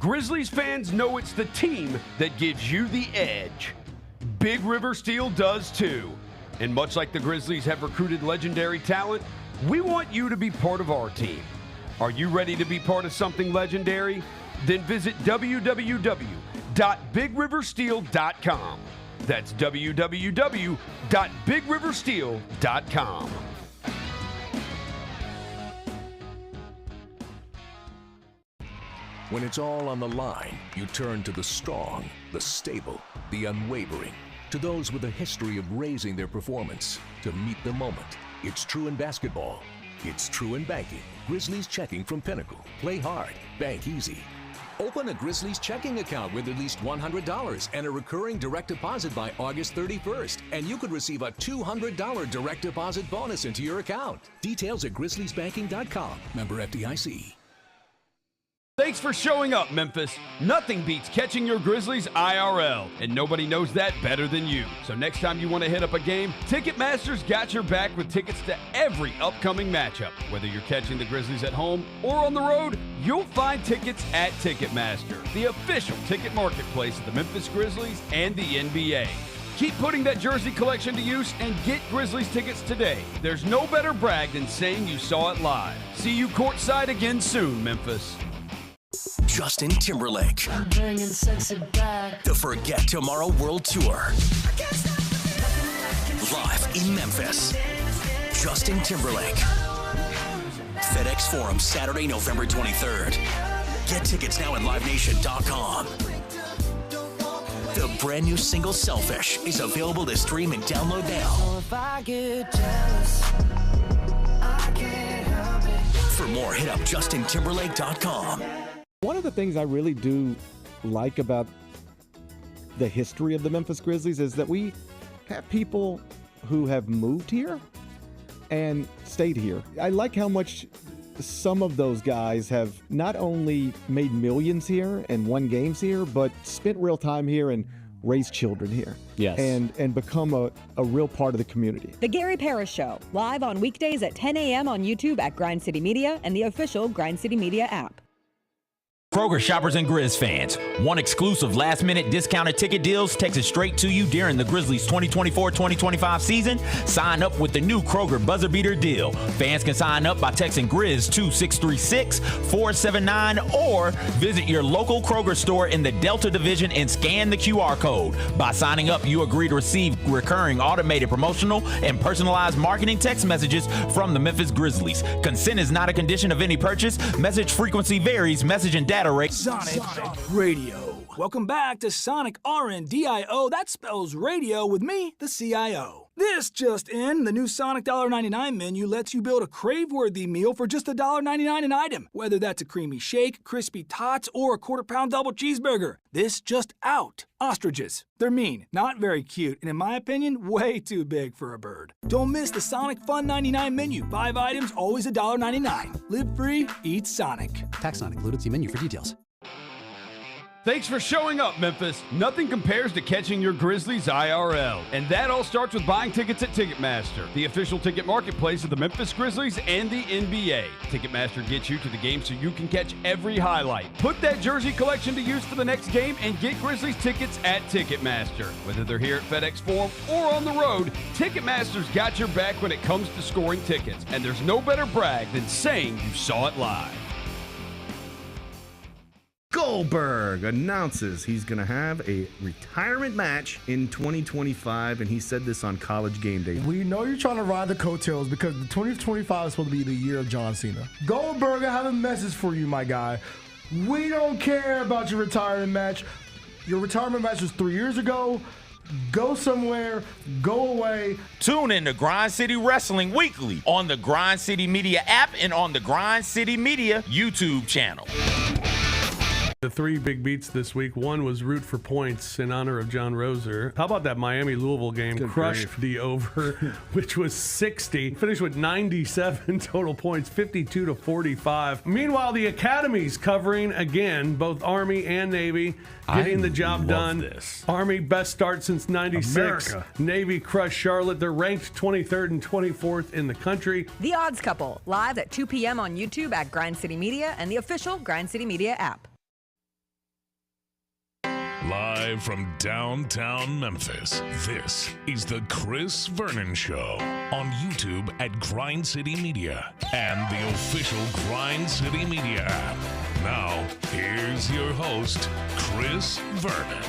Grizzlies fans know it's the team that gives you the edge. Big River Steel does too. And much like the Grizzlies have recruited legendary talent, we want you to be part of our team. Are you ready to be part of something legendary? Then visit www.bigriversteel.com. That's www.bigriversteel.com. When it's all on the line, you turn to the strong, the stable, the unwavering. To those with a history of raising their performance, to meet the moment. It's true in basketball. It's true in banking. Grizzlies Checking from Pinnacle. Play hard. Bank easy. Open a Grizzlies checking account with at least $100 and a recurring direct deposit by August 31st. And you could receive a $200 direct deposit bonus into your account. Details at grizzliesbanking.com. Member FDIC. Thanks for showing up, Memphis. Nothing beats catching your Grizzlies IRL, and nobody knows that better than you. So next time you want to hit up a game, Ticketmaster's got your back with tickets to every upcoming matchup. Whether you're catching the Grizzlies at home or on the road, you'll find tickets at Ticketmaster, the official ticket marketplace of the Memphis Grizzlies and the NBA. Keep putting that jersey collection to use and get Grizzlies tickets today. There's no better brag than saying you saw it live. See you courtside again soon, Memphis. Justin Timberlake. I'm bringing sexy back. The Forget Tomorrow World Tour. Live in Memphis. Justin Timberlake. FedEx Forum, Saturday, November 23rd. Get tickets now at livenation.com. The brand new single Selfish is available to stream and download now. If I get jealous, I can't help it. For more, hit up justintimberlake.com. One of the things I really do like about the history of the Memphis Grizzlies is that we have people who have moved here and stayed here. I like how much some of those guys have not only made millions here and won games here, but spent real time here and raised children here. Yes. And become a real part of the community. The Gary Parrish Show, live on weekdays at 10 a.m. on YouTube at Grind City Media and the official Grind City Media app. Kroger shoppers and Grizz fans, want exclusive last-minute discounted ticket deals texted straight to you during the Grizzlies 2024-2025 season? Sign up with the new Kroger Buzzer Beater deal. Fans can sign up by texting Grizz to 636-479 or visit your local Kroger store in the Delta Division and scan the QR code. By signing up, you agree to receive recurring automated promotional and personalized marketing text messages from the Memphis Grizzlies. Consent is not a condition of any purchase. Message frequency varies. Message and data rate. Sonic Radio. Welcome back to Sonic RNDIO. That spells radio with me, the CIO. This just in, the new Sonic $1.99 menu lets you build a crave-worthy meal for just $1.99 an item, whether that's a creamy shake, crispy tots, or a quarter-pound double cheeseburger. This just out. Ostriches. They're mean, not very cute, and in my opinion, way too big for a bird. Don't miss the Sonic Fun 99 menu. 5 items, always $1.99. Live free, eat Sonic. Tax not included. See menu for details. Thanks for showing up, Memphis. Nothing compares to catching your Grizzlies IRL. And that all starts with buying tickets at Ticketmaster, the official ticket marketplace of the Memphis Grizzlies and the NBA. Ticketmaster gets you to the game so you can catch every highlight. Put that jersey collection to use for the next game and get Grizzlies tickets at Ticketmaster. Whether they're here at FedEx Forum or on the road, Ticketmaster's got your back when it comes to scoring tickets. And there's no better brag than saying you saw it live. Goldberg announces he's going to have a retirement match in 2025, and he said this on College Game Day. We know you're trying to ride the coattails because the 2025 is supposed to be the year of John Cena. Goldberg, I have a message for you, my guy. We don't care about your retirement match. Your retirement match was 3 years ago. Go somewhere, go away. Tune in to Grind City Wrestling weekly on the Grind City Media app and on the Grind City Media YouTube channel. The 3 big beats this week. One was root for points in honor of John Roser. How about that Miami-Louisville game? Good Crushed grief. the over, which was 60. Finished with 97 total points, 52-45. Meanwhile, the Academy's covering again, both Army and Navy, getting the job done. This. Army, best start since 96. America. Navy crushed Charlotte. They're ranked 23rd and 24th in the country. The Odds Couple, live at 2 p.m. on YouTube at Grind City Media and the official Grind City Media app. Live from downtown Memphis, this is the Chris Vernon Show on YouTube at Grind City Media and the official Grind City Media app. Now, here's your host, Chris Vernon.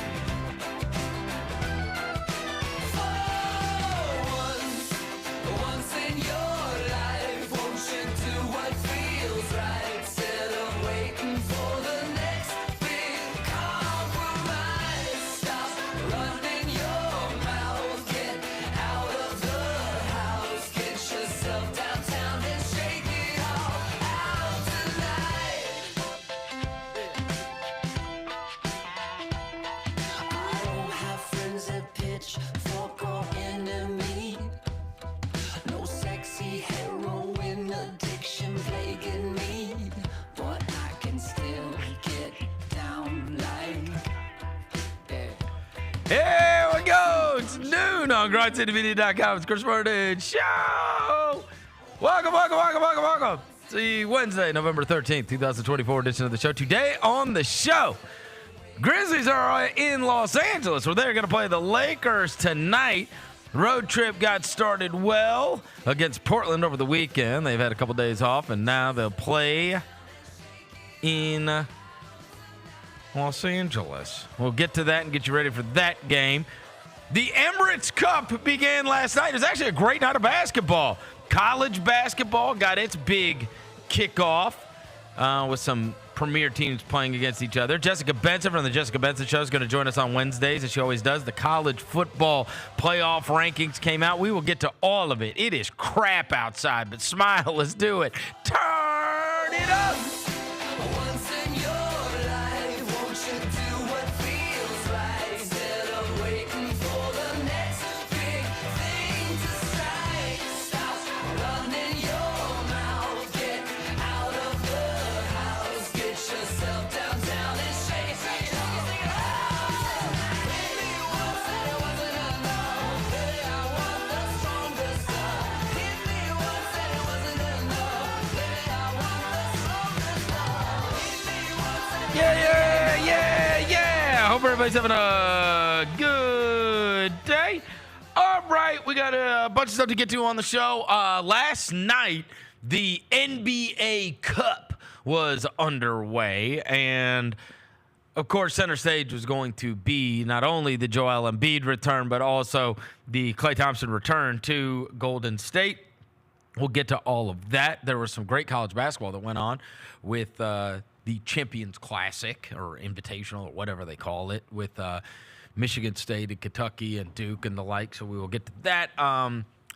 Here we go. It's noon on GrindCityMedia.com. It's Chris Vernon Show. Welcome to the Wednesday, November 13th, 2024 edition of the show. Today on the show, Grizzlies are in Los Angeles, where they're going to play the Lakers tonight. Road trip got started well against Portland over the weekend. They've had a couple days off, and now they'll play in Los Angeles. We'll get to that and get you ready for that game. The Emirates Cup began last night. It was actually a great night of basketball. College basketball got its big kickoff with some premier teams playing against each other. Jessica Benson from the Jessica Benson Show is going to join us on Wednesdays, as she always does. The college football playoff rankings came out. We will get to all of it. It is crap outside, but smile. Let's do it. Turn it up. Yeah. Hope everybody's having a good day. All right, we got a bunch of stuff to get to on the show. Last night, the NBA Cup was underway, and of course, center stage was going to be not only the Joel Embiid return, but also the Klay Thompson return to Golden State. We'll get to all of that. There was some great college basketball that went on with the Champions Classic or Invitational or whatever they call it with Michigan State and Kentucky and Duke and the like. So we will get to that.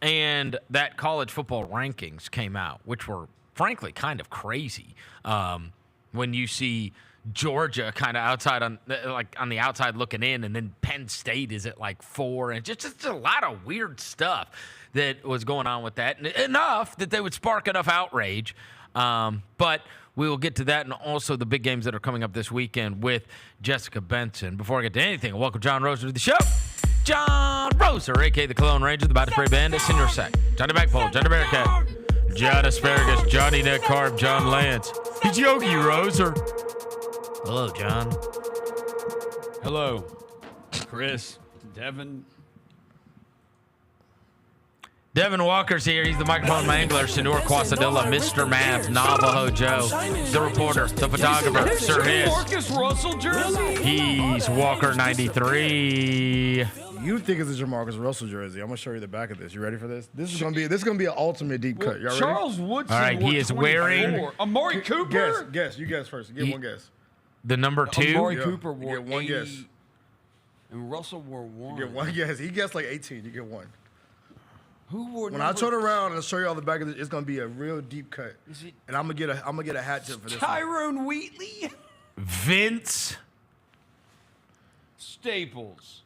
And that college football rankings came out, which were frankly kind of crazy. When you see Georgia kind of outside on the outside looking in, and then Penn State is at like 4, and just a lot of weird stuff that was going on with that. Enough that they would spark enough outrage. But we will get to that and also the big games that are coming up this weekend with Jessica Benson. Before I get to anything, welcome John Roser to the show. John Roser, a.k.a. the Cologne Ranger, the Body Spray Bandit, Senior Sack, Johnny Backpole, Johnny Bearcat, John Asparagus, Johnny Neck Carb, John Lance. It's Yogi Roser. Hello, John. Hello, Chris, Devin. Devin Walker's here. He's the microphone mangler, Senor Quasadilla, Mr. Math, Navajo Joe, the reporter, the photographer, Sir His. Marcus Russell jersey? He's Walker 93. You think it's a Jamarcus Russell jersey? I'm gonna show you the back of this. You ready for this? This is gonna be an ultimate deep cut. Y'all ready? Charles Woodson. All right, he is wearing Amari Cooper. Guess. You guess first. Get one guess. The number 2. Amari Cooper wore you get one 80, guess. and Russell wore 1. You get one guess. He guessed like 18. You get one. Who wore? When I turn around and show you all the back of this, it's gonna be a real deep cut. And I'm gonna get a hat tip for this. Tyrone Wheatley. Vince Staples.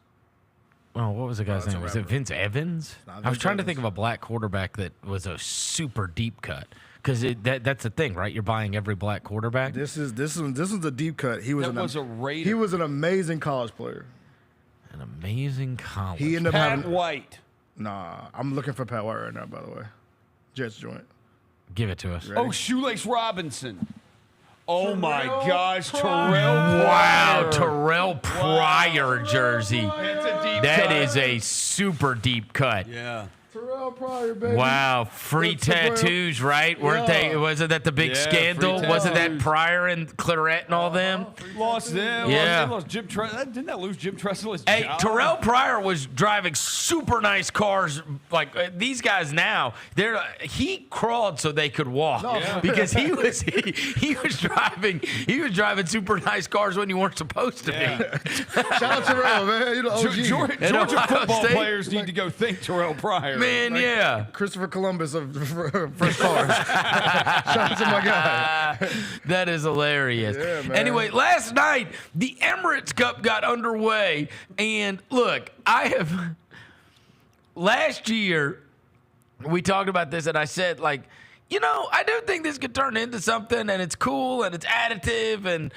Oh, what was the guy's name? Was it Vince Evans? I was trying to think of a black quarterback that was a super deep cut. Because that's the thing, right? You're buying every black quarterback. This is a deep cut. He was Raider. He was an amazing college player. An amazing college. He ended up Pat White. Nah, I'm looking for Pat White right now. By the way, Jets joint. Give it to us. Oh, Shoelace Robinson. Oh my gosh, Terrell Wow, Pryor. Terrell Pryor jersey. It's a deep That cut. is a super deep cut. Yeah. Terrell Pryor, baby. Wow, free That's Terrell. tattoos, right? Weren't Yeah. they? Wasn't that the big Yeah, scandal? free Wasn't that tattoos. Pryor and Claret and all them? Lost them. Yeah. Lost Jim Tressel. Didn't that lose Jim Tressel his Hey, job? Terrell Pryor was driving super nice cars. Like these guys now, he crawled so they could walk because he was driving super nice cars when you weren't supposed to be. Shout out to Terrell, man. You know, OG. Georgia And Ohio football State. players need to go thank Terrell Pryor. Man, yeah. Christopher Columbus of Fresh Cars. Shout out to my guy. That is hilarious. Yeah, man. Anyway, last night, the Emirates Cup got underway. And look, last year, we talked about this, and I said, like, you know, I do think this could turn into something, and it's cool, and it's additive, and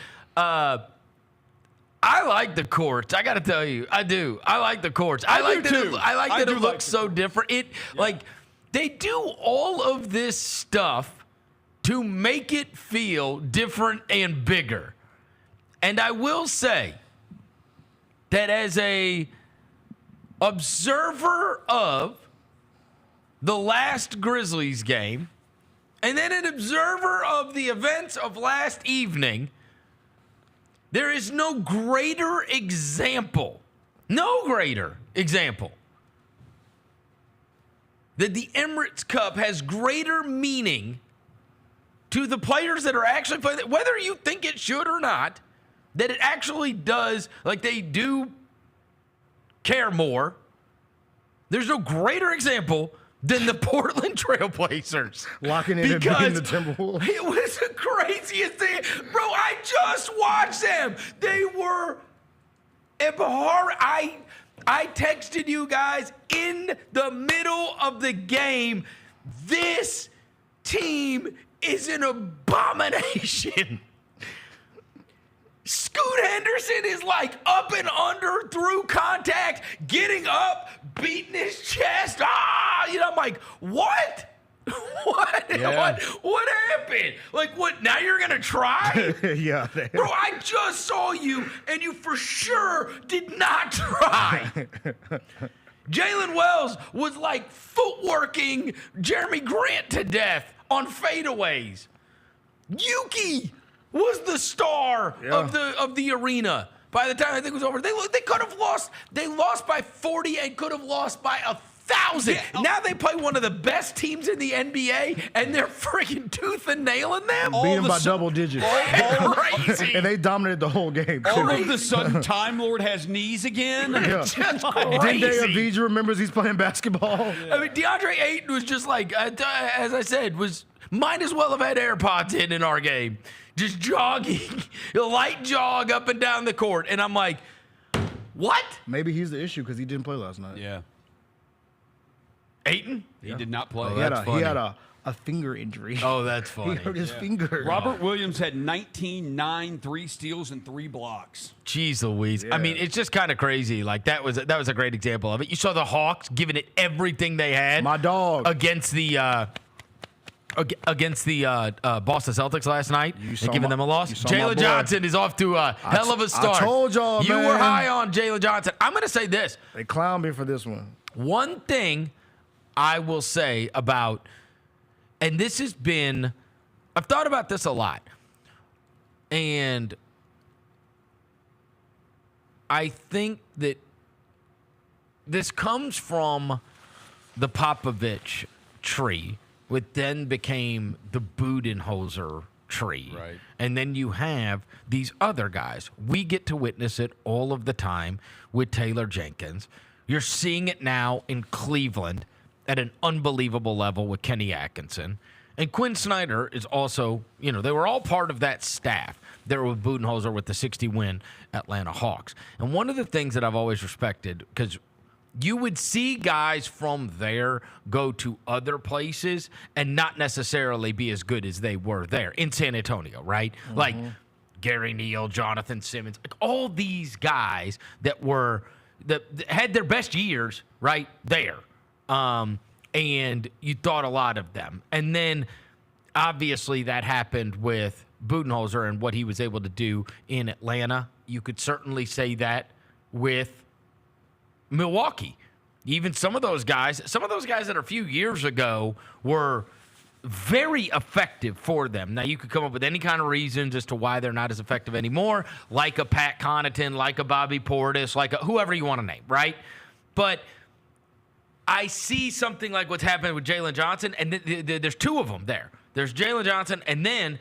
I like the courts. I got to tell you, I do. I like the courts. I like that it looks so different. Like, they do all of this stuff to make it feel different and bigger. And I will say that as a observer of the last Grizzlies game, and then an observer of the events of last evening, there is no greater example that the Emirates Cup has greater meaning to the players that are actually playing, whether you think it should or not, that it actually does, like they do care more. There's no greater example than the Portland Trailblazers. Locking in and beating the Timberwolves. It was the craziest thing. Bro, I just watched them. They were abhorrent. I texted you guys in the middle of the game. This team is an abomination. Scoot Henderson is like up and under through contact, getting up, beating his chest. I'm like, what? What? Yeah. What happened? Like, what? Now you're going to try? Yeah. Bro, I just saw you, and you for sure did not try. Jalen Wells was like footworking Jeremy Grant to death on fadeaways. Yuki was the star of the arena. By the time I think it was over, they could have lost. They lost by 40 and could have lost by 1,000. Yeah. Now they play one of the best teams in the NBA, and they're freaking tooth and nailing them. Beat them by double digits. Crazy. And they dominated the whole game. All of a sudden, Time Lord has knees again. Yeah. Just Dende crazy. Avdija remembers he's playing basketball. I mean, DeAndre Ayton was just like, as I said, might as well have had AirPods in our game. Just jogging, a light jog up and down the court. And I'm like, what? Maybe he's the issue because he didn't play last night. Yeah. Ayton? He did not play. He had a finger injury. Oh, that's funny. He hurt his finger. Robert Williams had 19, 9, 3 steals, and 3 blocks. Jeez Louise. Yeah. I mean, it's just kind of crazy. Like, that was a great example of it. You saw the Hawks giving it everything they had. My dog. Against the Boston Celtics last night and giving them a loss. Jalen Johnson is off to a hell of a start. I told y'all, you man. were high on Jalen Johnson. I'm going to say this. They clowned me for this one. One thing I will say about, and this has been, I've thought about this a lot, and I think that this comes from the Popovich tree, which then became the Budenholzer tree. Right. And then you have these other guys. We get to witness it all of the time with Taylor Jenkins. You're seeing it now in Cleveland at an unbelievable level with Kenny Atkinson. And Quinn Snyder is also, they were all part of that staff. They were with Budenholzer with the 60-win Atlanta Hawks. And one of the things that I've always respected, because you would see guys from there go to other places and not necessarily be as good as they were there in San Antonio, right? Mm-hmm. Like Gary Neal, Jonathan Simmons, like all these guys that had their best years right there. And you thought a lot of them. And then obviously that happened with Budenholzer and what he was able to do in Atlanta. You could certainly say that with Milwaukee. Even some of those guys that a few years ago were very effective for them. Now, you could come up with any kind of reasons as to why they're not as effective anymore, like a Pat Connaughton, like a Bobby Portis, like whoever you want to name, right? But I see something like what's happening with Jalen Johnson, and there's two of them there. There's Jalen Johnson, and then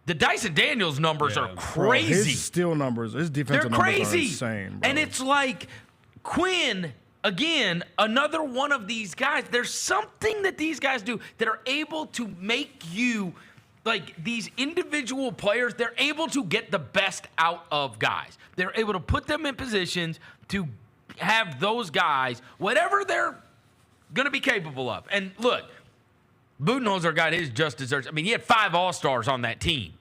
the Dyson Daniels numbers are crazy. Bro, his steal numbers, his defensive numbers are insane, bro. And it's like Quinn, again, another one of these guys. There's something that these guys do that are able to make you, like these individual players, they're able to get the best out of guys. They're able to put them in positions to have those guys, whatever they're going to be capable of. And look, Budenholzer got his just desserts. I mean, he had 5 All-Stars on that team,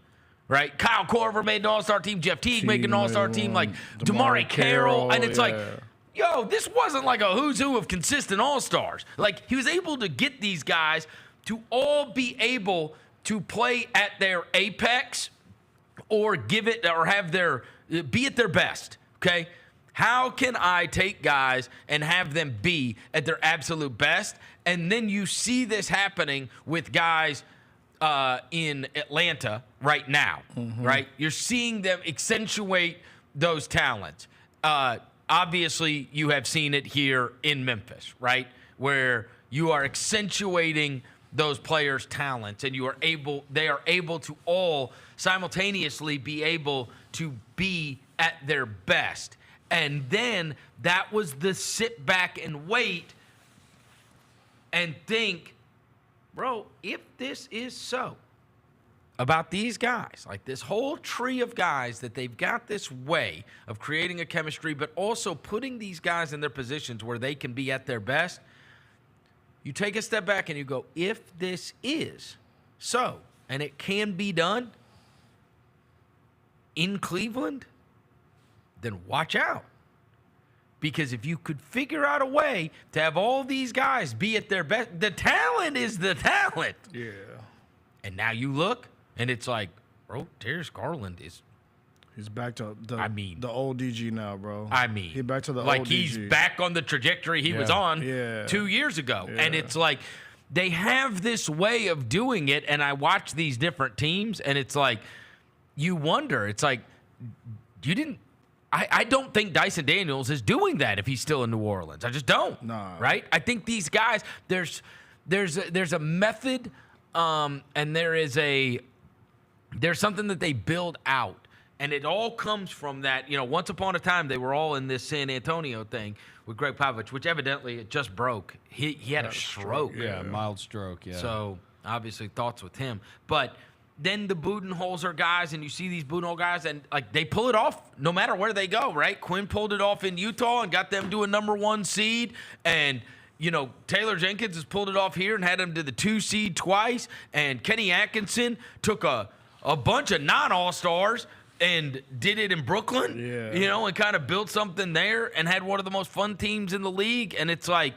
right? Kyle Korver made an All-Star team. Jeff Teague made an All-Star team. Like Damari Carroll. And it's like, yo, this wasn't like a who's who of consistent All-Stars. Like, he was able to get these guys to all be able to play at their apex or give it or have their be at their best, okay? How can I take guys and have them be at their absolute best? And then you see this happening with guys in Atlanta right now, right? You're seeing them accentuate those talents. Obviously, you have seen it here in Memphis, right? Where you are accentuating those players' talents, and they are able to all simultaneously be able to be at their best. And then that was the sit back and wait and think, bro, if this is so about these guys, like this whole tree of guys that they've got this way of creating a chemistry, but also putting these guys in their positions where they can be at their best, you take a step back and you go, if this is so, and it can be done in Cleveland, then watch out. Because if you could figure out a way to have all these guys be at their best, the talent is the talent. Yeah. And now you look, and it's like, bro, Darius Garland is. He's back to the old DG now, bro. I mean, he's back to the like old he's DG. back on the trajectory he was on 2 years ago. Yeah. And it's like they have this way of doing it, and I watch these different teams, and it's like you wonder. It's like you didn't. I don't think Dyson Daniels is doing that if he's still in New Orleans. I just don't. Nah. Right? I think these guys, there's a method, and there's something that they build out, and it all comes from that. You know, once upon a time they were all in this San Antonio thing with Greg Popovich, which evidently it just broke. He had a stroke. Yeah, mild stroke. Yeah. So obviously thoughts with him, but. Then the Budenholzer guys, and you see these Budenholzer guys, and like they pull it off no matter where they go, right? Quinn pulled it off in Utah and got them to a #1 seed, and you know Taylor Jenkins has pulled it off here and had them to the 2 seed twice, and Kenny Atkinson took a bunch of non-All-Stars and did it in Brooklyn, you know, and kind of built something there and had one of the most fun teams in the league, and it's like.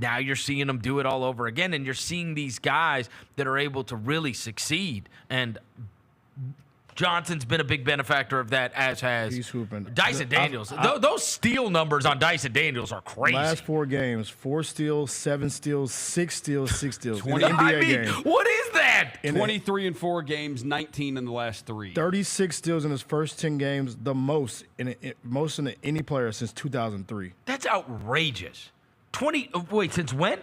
Now you're seeing them do it all over again, and you're seeing these guys that are able to really succeed. And Johnson's been a big benefactor of that, as has Dyson Daniels. Those steal numbers on Dyson Daniels are crazy. Last 4 games, 4 steals, 7 steals, 6 steals, 6 steals. 20, in the NBA game. What is that? 23 in 4 games, 19 in the last 3. 36 steals in his first 10 games, the most in any player since 2003. That's outrageous. Since when?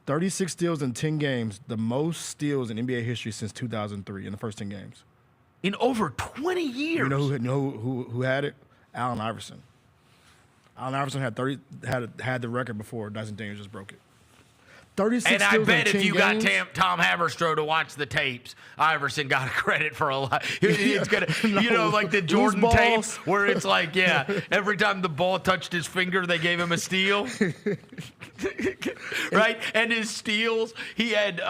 36 steals in 10 games, the most steals in NBA history since 2003 in the first 10 games. In over 20 years. You know who had it? Allen Iverson. Allen Iverson had the record before Dyson Daniels just broke it. 36 and I steals bet in if 10 you games. got Tom Haberstroh to watch the tapes, Iverson got credit for a lot. It's gonna, you know, like the Jordan tapes where it's like, every time the ball touched his finger, they gave him a steal. Right? And his steals, he had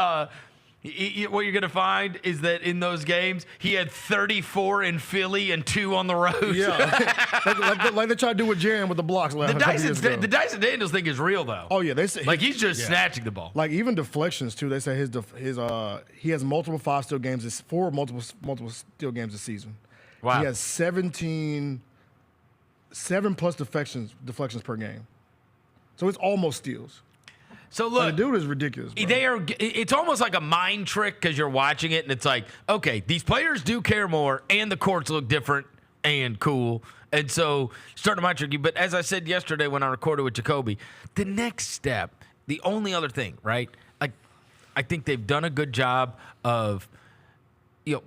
what you're going to find is that in those games, he had 34 in Philly and 2 on the road. Yeah, like they tried to do with Jaren with the blocks. The Dyson Daniels thing is real, though. Oh, yeah. They say he's just snatching the ball. Like, even deflections, too. They say he has multiple 4 multiple steal games this season. Wow. He has 7+ deflections per game. So it's almost steals. So look, the dude is ridiculous. Bro. It's almost like a mind trick because you're watching it and it's like, okay, these players do care more and the courts look different and cool. And so starting to mind trick you. But as I said yesterday when I recorded with Jacoby, the next step, the only other thing, right? Like, I think they've done a good job of,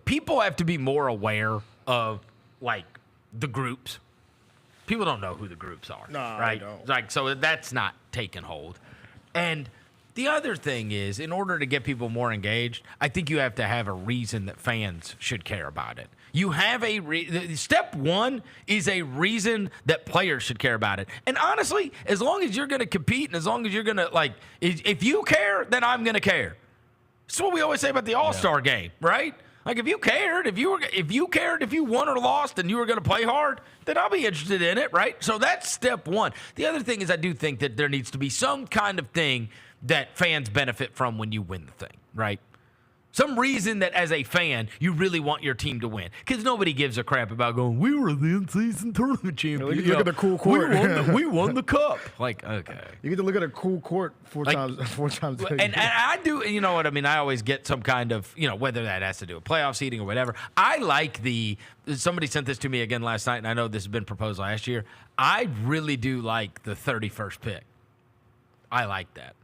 people have to be more aware of like the groups. People don't know who the groups are, right? Like, so that's not taking hold. And the other thing is, in order to get people more engaged, I think you have to have a reason that fans should care about it. You have step one is a reason that players should care about it. And honestly, as long as you're going to compete and as long as you're going to, if you care, then I'm going to care. That's what we always say about the All-Star game, right? Like, if you cared, if you won or lost and you were going to play hard, then I'll be interested in it, right? So that's step one. The other thing is I do think that there needs to be some kind of thing that fans benefit from when you win the thing, right? Some reason that as a fan, you really want your team to win. Because nobody gives a crap about going, we were the in-season tournament champions. Look at the cool court. We won the cup. Like, okay. You get to look at a cool court four times. And I do, you know what I mean? I always get some kind of, whether that has to do with playoff seeding or whatever. I like somebody sent this to me again last night, and I know this has been proposed last year. I really do like the 31st pick. I like that.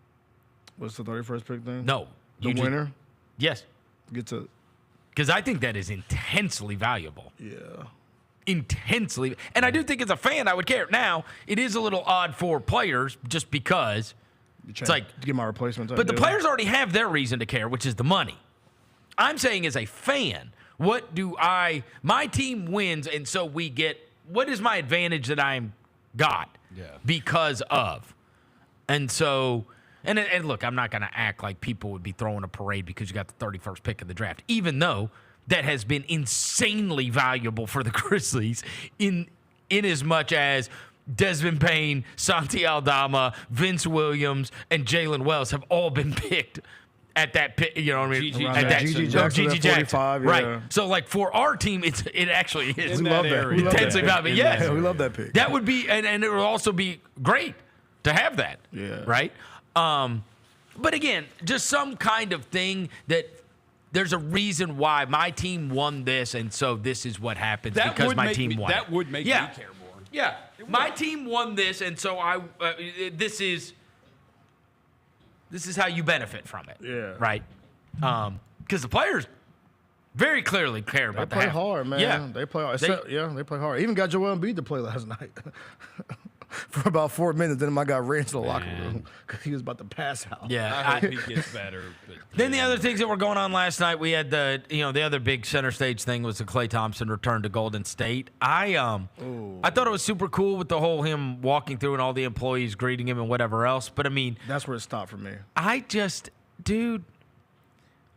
What's the 31st pick then? No. The winner? Yes. Because I think that is intensely valuable. Yeah. Intensely. And I do think as a fan, I would care. Now, it is a little odd for players just because it's like to get my replacement. But the players already have their reason to care, which is the money. I'm saying as a fan, my team wins, and so what is my advantage that I'm got because of? And so... And look, I'm not going to act like people would be throwing a parade because you got the 31st pick of the draft, even though that has been insanely valuable for the Grizzlies in as much as Desmond Payne, Santi Aldama, Vince Williams, and Jalen Wells have all been picked at that pick. You know what I mean? Gigi Jackson, 45, right. So, like, for our team, it actually is. We love that. Intensely valuable. Yes. We love that pick. That would be, and it would also be great to have that. Yeah. Right? But again, just some kind of thing that there's a reason why my team won this, and so this is what happens because my team won. That would make me care more. Yeah, my team won this, and so this is how you benefit from it. Yeah. Right? Because the players very clearly care about that. They play hard, man. Yeah. They play hard. They play hard. Even got Joel Embiid to play last night. For about 4 minutes, then my guy ran to the locker room because he was about to pass out. Yeah, I hope he gets better. Then the other things that were going on last night, we had the other big center stage thing was the Klay Thompson return to Golden State. I thought it was super cool with the whole him walking through and all the employees greeting him and whatever else. But I mean, that's where it stopped for me. I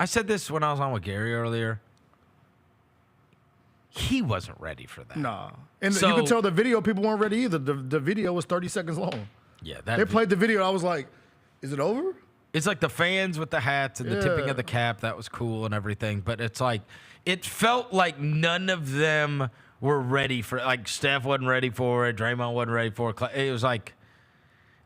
said this when I was on with Gary earlier. He wasn't ready for that. Nah. And you can tell the video people weren't ready either. The video was 30 seconds long. Yeah. They played the video. I was like, is it over? It's like the fans with the hats and the tipping of the cap. That was cool and everything. But it's like, it felt like none of them were ready for it. Like Steph wasn't ready for it. Draymond wasn't ready for it. It was like,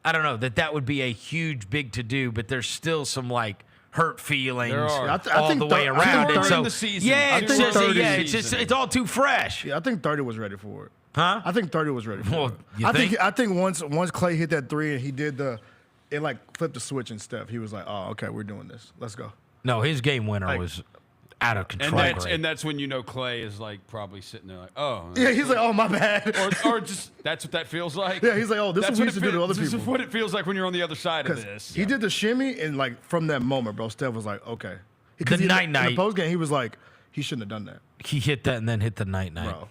I don't know, that would be a huge, big to-do. But there's still some like, hurt feelings all the way around it. So, the season. It's all too fresh. Yeah, I think 30 was ready for it. Huh? I think 30 was ready for it. I think once Klay hit that three and he did it like flipped the switch and Steph, he was like, oh, okay, we're doing this. Let's go. No, his game winner was out of control. And that's when Klay is like probably sitting there like, oh. Yeah, he's like, oh, my bad. or just that's what that feels like. Yeah, he's like, oh, this is what we used to do to other people. This is what it feels like when you're on the other side of this. He did the shimmy, and like from that moment, bro, Steph was like, okay. The night-night. In the postgame, he was like, he shouldn't have done that. He hit that and then hit the night-night. Bro.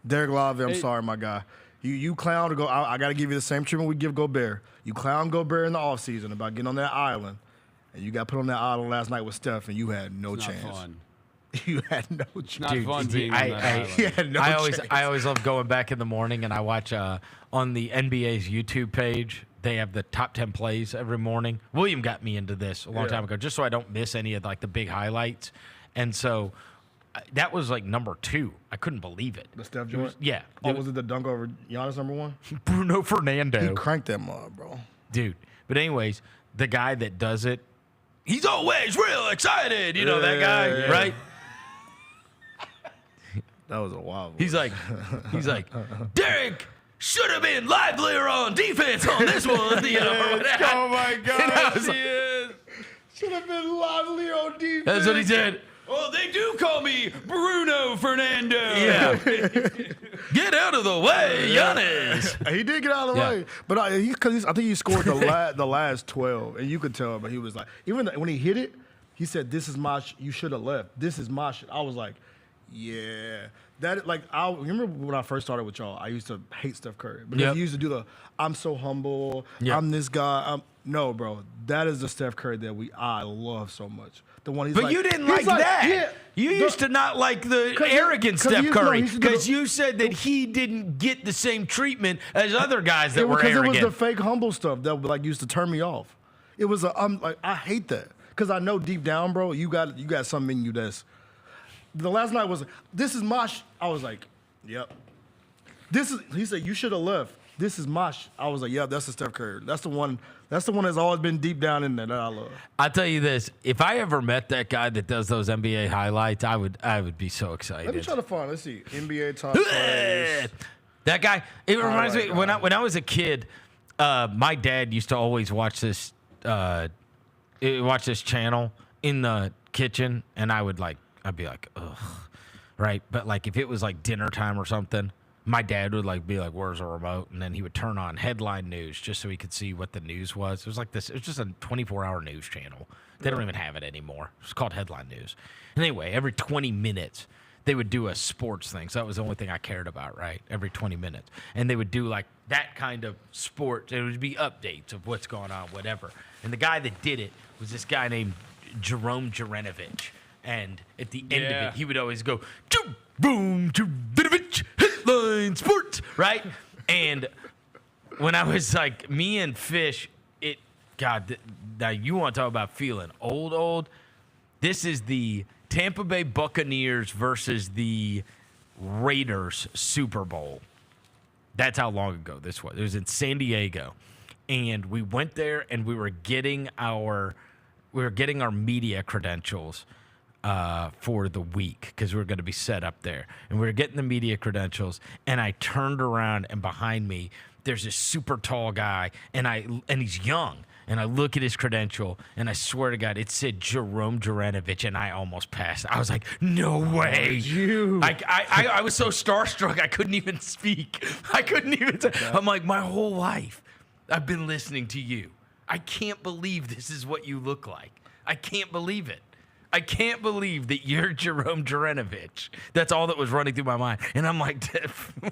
Derek Love, I'm sorry, my guy. You clown to go. I got to give you the same treatment we give Gobert. You clown Gobert in the offseason about getting on that island. and you got put on that island last night with Steph, and you had no chance. Not fun. You had no chance. Not fun being on that island. You had no chance. I always love going back in the morning, and I watch on the NBA's YouTube page. They have the top 10 plays every morning. William got me into this a long time ago, just so I don't miss any of like the big highlights. And so that was like number 2. I couldn't believe it. The Steph joint? Yeah. Oh, was it the dunk over Giannis number 1? Bruno Fernando. He cranked that mug, bro. Dude. But anyways, the guy that does it, he's always real excited. You know that guy, right? That was a wild one. He's like, Derek should have been livelier on defense on this one. You know, oh my gosh, he is. Should have been lively on defense. That's what he said. Well, they do call me Bruno Fernando. Yeah. Get out of the way, Giannis. He did get out of the way, but I think he scored the last 12, and you could tell. But he was like, even when he hit it, he said, "This is my. You should have left. This is my shit." I was like, yeah. That, like, I remember when I first started with y'all, I used to hate Steph Curry. Because he used to do the, I'm so humble, I'm this guy. No, bro. That is the Steph Curry that I love so much. The one he's but like, you didn't like that. Yeah, you used to not like the arrogant Steph Curry because you said that he didn't get the same treatment as other guys that were arrogant. Because it was the fake humble stuff that like used to turn me off. It was I hate that because I know deep down, bro, you got something in you that's. The last night was, this is my I was like, yep. He said, you should have left. This is my I was like, yeah, that's the Steph Curry. That's the one that's always been deep down in there that I love. I'll tell you this. If I ever met that guy that does those NBA highlights, I would be so excited. Let me try to find, let's see, NBA top players. That guy, it reminds me, when I was a kid, my dad used to always watch this channel in the kitchen, and I'd be like, ugh, right? But like if it was like dinner time or something, my dad would be like, where's the remote? And then he would turn on headline news just so he could see what the news was. It was like this. It was just a 24-hour news channel. They don't even have it anymore. It's called headline news. And anyway, every 20 minutes, they would do a sports thing. So that was the only thing I cared about, right? Every 20 minutes. And they would do like that kind of sport. It would be updates of what's going on, whatever. And the guy that did it was this guy named Jerome Jaranovich. And at the end of it, he would always go, boom, headline sports, right? And when I was like, me and Fish, now you want to talk about feeling old? This is the Tampa Bay Buccaneers versus the Raiders Super Bowl. That's how long ago this was. It was in San Diego. And we went there and we were getting our media credentials for the week because we were going to be set up there. And we were getting the media credentials, and I turned around, and behind me, there's this super tall guy, and he's young. And I look at his credential, and I swear to God, it said Jerome Jaranovich, and I almost passed. I was like, no way. I was so starstruck, I couldn't even speak. I couldn't even I'm like, my whole life, I've been listening to you. I can't believe this is what you look like. I can't believe it. I can't believe that you're Jerome Jaranovich. That's all that was running through my mind. And I'm like,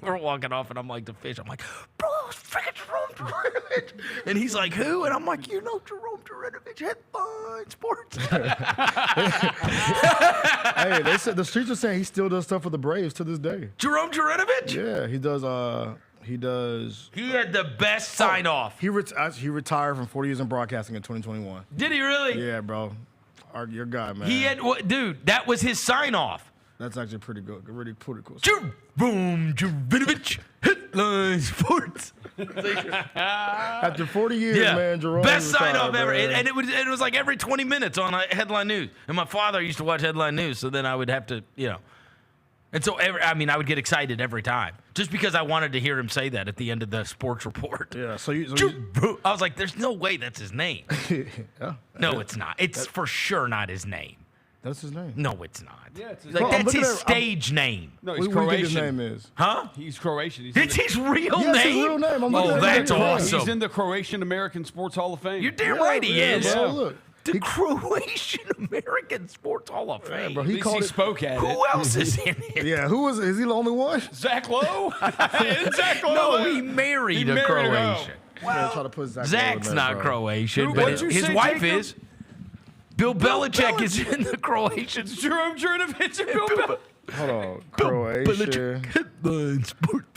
we're walking off, and I'm like to Fish. I'm like, bro, it's freaking Jerome Jaranovich. And he's like, who? And I'm like, you know Jerome Jaranovich, headline sports. Hey, they said the streets are saying he still does stuff for the Braves to this day. Jerome Jaranovich? Yeah, he does. He had the best sign off. He retired from 40 years in broadcasting in 2021. Did he really? Yeah, bro. Your guy, man. He had dude. That was his sign off. That's actually pretty good. Really pretty cool. Boom, Jaranovich, headline sports. After 40 years, man, Jerome. Best sign off ever. And it was like every 20 minutes on headline news. And my father used to watch headline news, so then I would have to, And so, I would get excited every time just because I wanted to hear him say that at the end of the sports report. Yeah, I was like, there's no way that's his name. Yeah. No, it's not. It's for sure not his name. That's his name. No, it's not. Yeah, it's his name. That's his stage name. No, he's Croatian. Croatian. What do you think his name is? Huh? He's Croatian. It's his real name? His real name. That's awesome. He's in the Croatian American Sports Hall of Fame. You're damn right he is. Bro, look. The Croatian American Sports Hall of Fame. Bro, At least he spoke at it. Who else is in it? Yeah, is he the only one? Zach Lowe? Zach Lowe? No, he married a Croatian. Wow. Try to put Zach's not Croatian, Who- but what'd you his say, wife Jacob? is. Bill Belichick is in the Croatian. Jerome Jurnovic and Bill Belichick. Hold on, Croatia.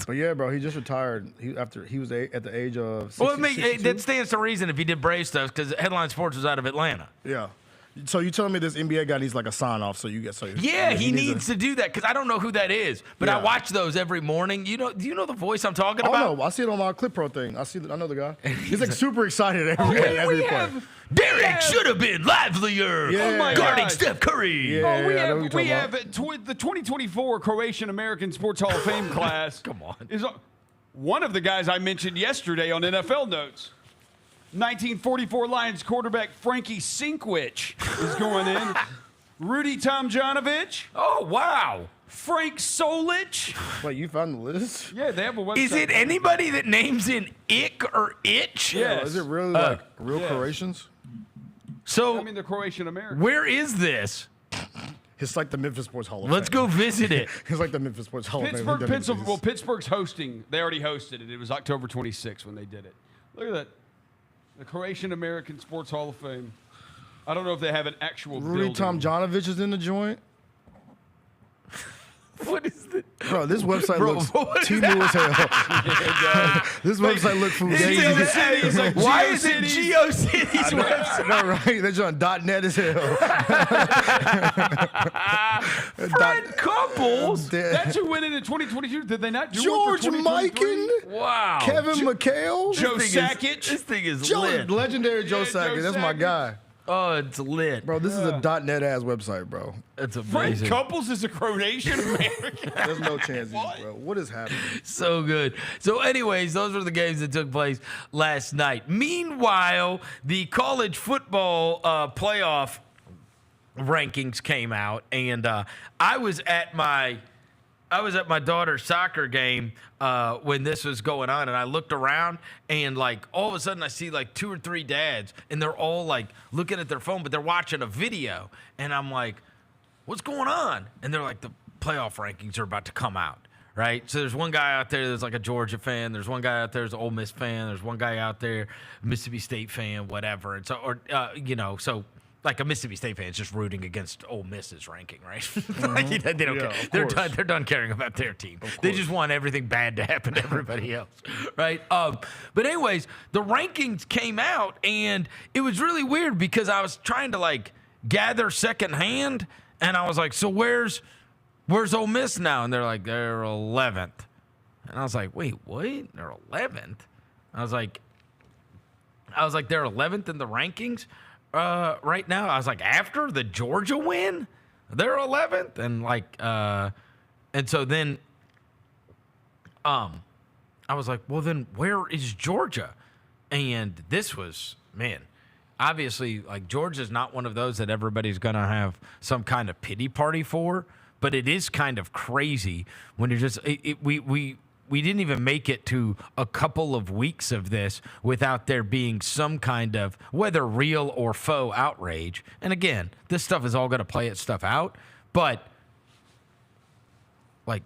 But yeah, bro, he just retired. After he was at the age of 60, Well, I mean, 62? that stands to reason if he did Brave stuff because Headline Sports was out of Atlanta. Yeah. So you telling me this NBA guy needs like a sign off? Yeah, he needs to do that because I don't know who that is, but I watch those every morning. Do you know the voice I'm talking about? Oh no, I see it on my Clip Pro thing. I know the guy. He's like super excited every play. Derek should have been livelier guarding Steph Curry. Yeah, we have the 2024 Croatian American Sports Hall of Fame class. Come on. Is one of the guys I mentioned yesterday on NFL Notes. 1944 Lions quarterback Frankie Sinkwich is going in. Rudy Tomjanovich. Oh, wow. Frank Solich. Wait, you found the list? Yeah, they have a website. Is it anybody that names in ick or itch? Yes. Is it really like real Croatians? So, I mean, they're Croatian American. Where is this? It's like the Memphis Sports Hall of Fame. Let's go visit it. It's like the Memphis Sports Hall of Fame. Pittsburgh, Pennsylvania. Well, Pittsburgh's hosting. They already hosted it. It was October 26th when they did it. Look at that. The Croatian American Sports Hall of Fame. I don't know if they have an actual Rudy building. Tomjanovich is in the joint. What is this? Bro, this website looks T-Moo as hell. This website looks fugazi. Why is it GeoCities website? No, right? They're on .net as hell. Fred Couples? That's who went in 2022. Did they not do George one for 2023? Mikan? Wow. Kevin McHale? Joe Sakic? This thing is lit. Legendary Joe Sakic. That's my guy. Oh, it's lit. Bro, this is a .net ass website, bro. That's Fred amazing. Couples is a Croatian American. There's no chances, bro. What is happening? So good. So, anyways, those were the games that took place last night. Meanwhile, the college football playoff rankings came out, and I was at my daughter's soccer game when this was going on, and I looked around, and like all of a sudden I see like 2 or 3 dads, and they're all like looking at their phone, but they're watching a video, and I'm like, what's going on? And they're like, the playoff rankings are about to come out, right? So there's one guy out there that's like a Georgia fan. There's one guy out there that's an Ole Miss fan. There's one guy out there, Mississippi State fan, whatever. And so, so like a Mississippi State fan is just rooting against Ole Miss's ranking, right? Like, they don't care. They're done caring about their team. They just want everything bad to happen to everybody else, right? But anyways, the rankings came out, and it was really weird because I was trying to like gather secondhand, and I was like, so where's Ole Miss now? And they're like, they're 11th. And I was like, wait, what? They're 11th? I was like, they're 11th in the rankings? Right now, I was like, after the Georgia win, they're 11th, and like, and so then, I was like, well, then where is Georgia? And this was, man, obviously, like Georgia's not one of those that everybody's gonna have some kind of pity party for, but it is kind of crazy when you're just we didn't even make it to a couple of weeks of this without there being some kind of, whether real or faux, outrage. And again, this stuff is all going to play its stuff out. But, like,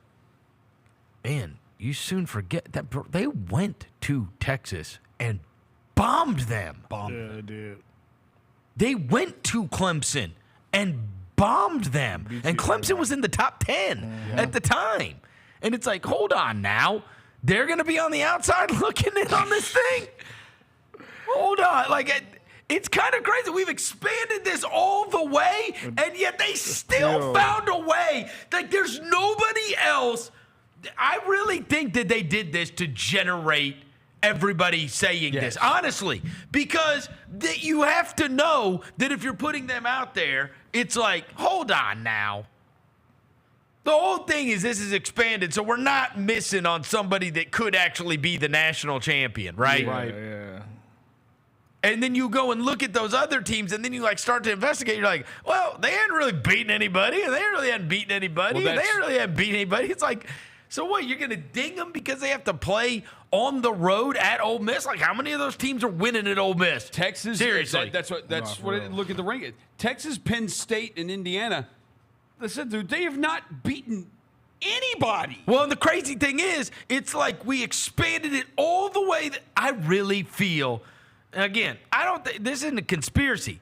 man, you soon forget that they went to Texas and bombed them. Yeah, they did. They went to Clemson and bombed them. And Clemson was in the top 10 at the time. And it's like, hold on now. They're going to be on the outside looking in on this thing? Hold on. Like, it's kind of crazy. We've expanded this all the way, and yet they still found a way. Like, there's nobody else. I really think that they did this to generate everybody saying this, honestly, because you have to know that if you're putting them out there, it's like, hold on now. The whole thing is this is expanded, so we're not missing on somebody that could actually be the national champion, right? Yeah. And then you go and look at those other teams, and then you like start to investigate. You're like, well, they hadn't really beaten anybody, and they really hadn't beaten anybody, and they really hadn't beaten anybody. It's like, so what? You're gonna ding them because they have to play on the road at Ole Miss? Like, how many of those teams are winning at Ole Miss? Texas. Seriously, That's what. Look at the ranking. Texas, Penn State, and Indiana. Listen, dude, they have not beaten anybody. Well, and the crazy thing is, it's like we expanded it all the way that I really feel. And again, I don't think this isn't a conspiracy.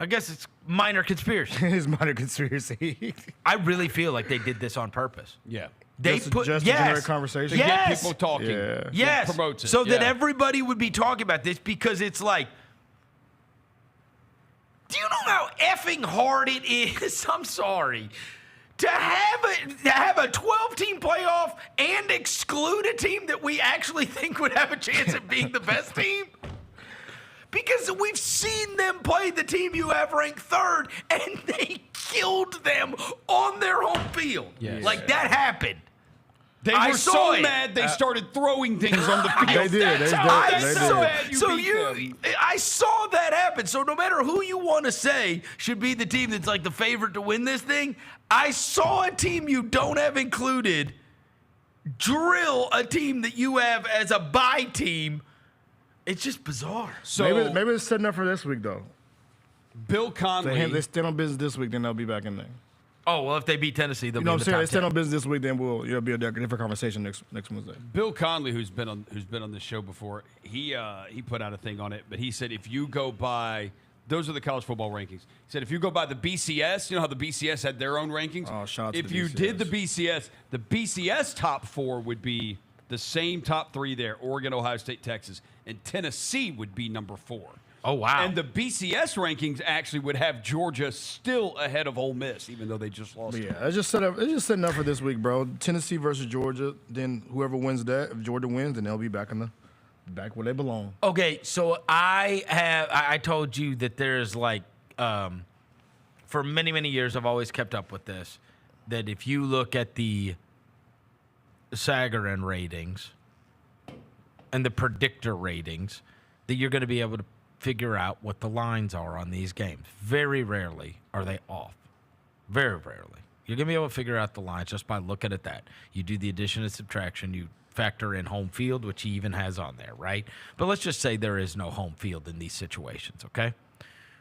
I guess it's minor conspiracy. It's minor conspiracy. I really feel like they did this on purpose. Yeah. They just put to yes, generate conversation. To get people talking. Yeah. yes, It promotes it. so that Yeah. everybody would be talking about this because it's like, do you know how effing hard it is? I'm sorry. To have a 12-team playoff and exclude a team that we actually think would have a chance at being the best team? Because we've seen them play the team you have ranked third, and they killed them on their home field. Yes. Like, that happened. They I were saw so it. mad they started throwing things on the field. They did. That's They how did. that's They so did. bad you beat them. I saw that happen. So no matter who you want to say should be the team that's like the favorite to win this thing, I saw a team you don't have included drill a team that you have as a bye team. It's just bizarre. So maybe it's setting up for this week though. Bill Conley. They stand on business this week, then they'll be back in there. Oh well, if they beat Tennessee, they'll You know be what in I'm the saying? top 10. They stand on business this week, then it'll be a different conversation next Wednesday. Bill Conley, who's been on this show before, he put out a thing on it, but he said if you go by, those are the college football rankings. He said if you go by the BCS, you know how the BCS had their own rankings. Oh, shout out to if the you BCS. did the BCS top four would be the same top three there: Oregon, Ohio State, Texas, and Tennessee would be number 4. Oh wow! And the BCS rankings actually would have Georgia still ahead of Ole Miss, even though they just lost. But yeah, it's just setting up for this week, bro. Tennessee versus Georgia. Then whoever wins that, if Georgia wins, then they'll be back where they belong. Okay, so I told you that there's like for many years I've always kept up with this, that if you look at the Sagarin ratings and the predictor ratings, that you're going to be able to figure out what the lines are on these games. Very rarely are they off. Very rarely. You're going to be able to figure out the lines just by looking at that. You do the addition and subtraction. You factor in home field, which he even has on there, right? But let's just say there is no home field in these situations, okay?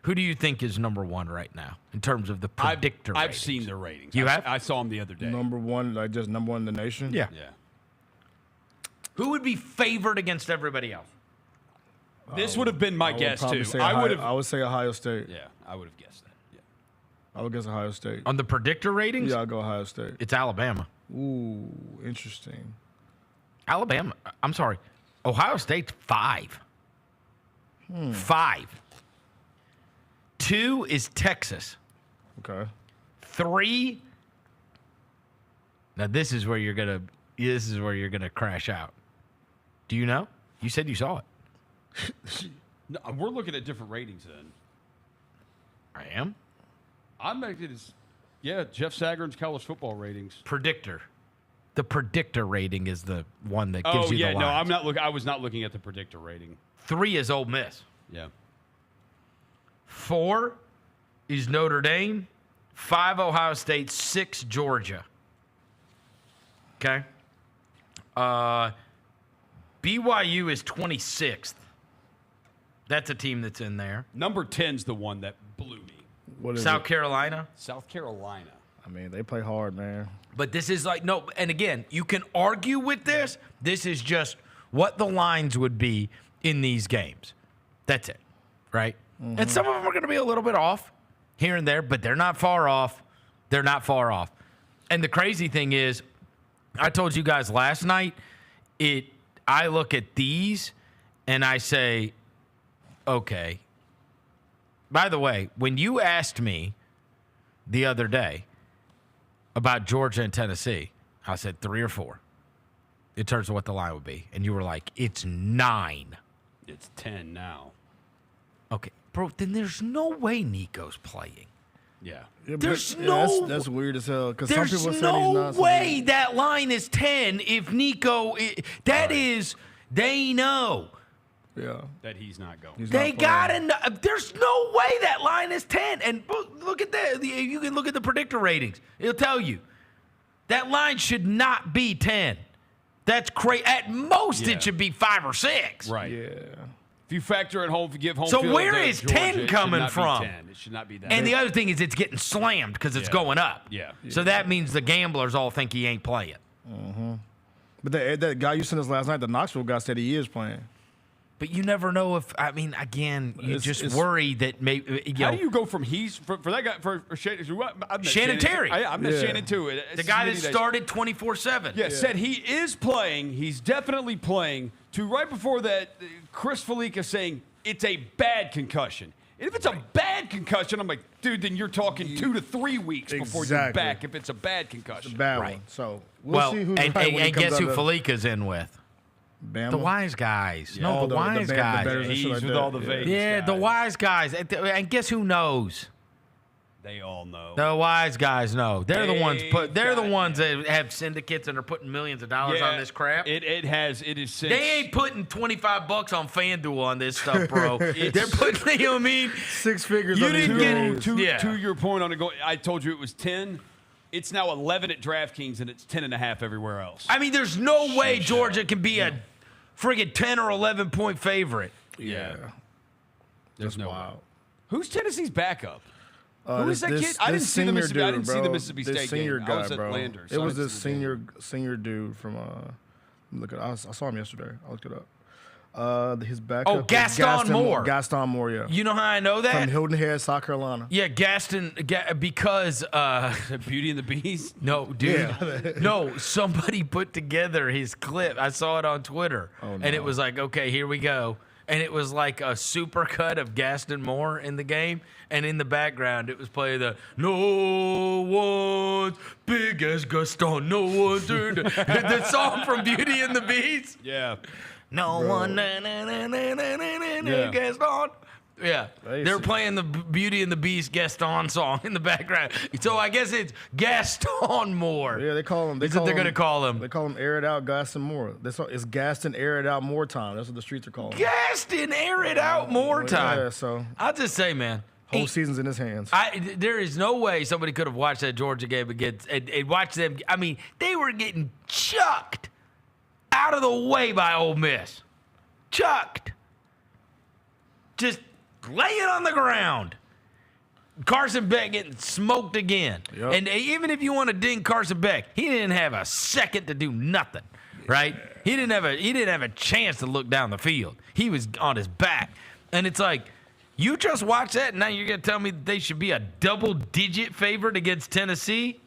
Who do you think is number one right now in terms of the predictor I've ratings? seen their ratings. You have? I saw them the other day. Number one, like just number one in the nation. Yeah. Yeah. Who would be favored against everybody else? This would have been my guess too. I would say Ohio State. Yeah, I would have guessed that. Yeah. I would guess Ohio State. On the predictor ratings? Yeah, I'll go Ohio State. It's Alabama. Ooh, interesting. Alabama. I'm sorry. Ohio State's 5. 5. 2 is Texas. Okay. 3. Now this is where you're gonna crash out. Do you know? You said you saw it. No, we're looking at different ratings then. I am. I'm making it as Jeff Sagarin's college football ratings. Predictor. The predictor rating is the one that gives you the lines. no, I'm not looking. I was not looking at the predictor rating. 3 is Ole Miss. Yeah. 4 is Notre Dame. 5 Ohio State. 6 Georgia. Okay. BYU is 26th. That's a team that's in there. Number 10's the one that blew me. What is South it? Carolina. South Carolina. I mean, they play hard, man. But this is like, no, and again, you can argue with this. This is just what the lines would be in these games. That's it, right? Mm-hmm. And some of them are going to be a little bit off here and there, but they're not far off. They're not far off. And the crazy thing is, I told you guys last night, I look at these and I say, okay. By the way, when you asked me the other day about Georgia and Tennessee, I said 3 or 4 in terms of what the line would be. And you were like, it's 9. It's 10 now. Okay, bro, then there's no way Nico's playing. Yeah. There's no. That's weird as hell. Because some There's people said no he's not. way that line is 10 if Nico. They know. Yeah. That he's not going. They gotta know. There's no way that line is 10. And look at that. You can look at the predictor ratings. It'll tell you that line should not be 10. That's crazy. At most, it should be 5 or 6. Right. Yeah. If you factor in give home So field where to is Georgia, 10 coming from? It should not be that. And the other thing is it's getting slammed because it's going up. Yeah. So that means the gamblers all think he ain't playing. Mm-hmm. But that guy you sent us last night, the Knoxville guy, said he is playing. But you never know if, I mean, again, you just worry that maybe. How do you go from for that guy, for Shannon Terry? I'm not Shannon too. The guy that started 24/7. Yeah, said he is playing. He's definitely playing. To right before that, Chris Felica saying it's a bad concussion. And if it's a bad concussion, I'm like, dude, then you're talking 2 to 3 weeks before you're back if it's a bad concussion. It's a bad one. So we'll see who's and guess who Felica's in with? Bama? The wise guys. Yeah. No, the wise guys. He's with all the Vegas Yeah, guys. the wise guys. And guess who knows? They all know. The wise guys know. They're the ones the ones that have syndicates and are putting millions of dollars on this crap. It is since They ain't putting $25 on FanDuel on this stuff, bro. They're putting, you know what I mean? 6 figures. You didn't get to your point on it. I told you it was 10. It's now 11 at DraftKings and it's 10.5 everywhere else. I mean, there's no way Georgia can be a friggin' 10 or 11 point favorite. Yeah. There's no way. Who's Tennessee's backup? Who is that kid? I didn't see the Mississippi. I didn't see the Mississippi State game. I was at Landers. It was this senior dude from. Look at. I saw him yesterday. I looked it up. His backup. Oh, Gaston Moore. Gaston Moore. Yeah. You know how I know that? From Hilton Head, South Carolina. Yeah, because Beauty and the Beast. No, dude. Yeah. No, somebody put together his clip. I saw it on Twitter, and it was like, okay, here we go. And it was like a super cut of Gaston Moore in the game. And in the background, it was playing the "No one's big as Gaston, no one's the song from Beauty and the Beast. Yeah. No one, Gaston. Yeah, they're playing the Beauty and the Beast Gaston song in the background. So I guess it's Gaston Moore. Yeah, they call him. They're going to call him. They call him Air It Out Gaston Moore. It's Gaston Air It Out More Time. That's what the streets are calling him. Gaston Air It Out More Time. Yeah, so I'll just say, man. Whole season's in his hands. There is no way somebody could have watched that Georgia game and watched them. I mean, they were getting chucked out of the way by Ole Miss. Chucked. Just lay it on the ground. Carson Beck getting smoked again. Yep. And even if you want to ding Carson Beck, he didn't have a second to do nothing, right? He didn't have a chance to look down the field. He was on his back. And it's like, you just watch that, and now you're going to tell me that they should be a double-digit favorite against Tennessee?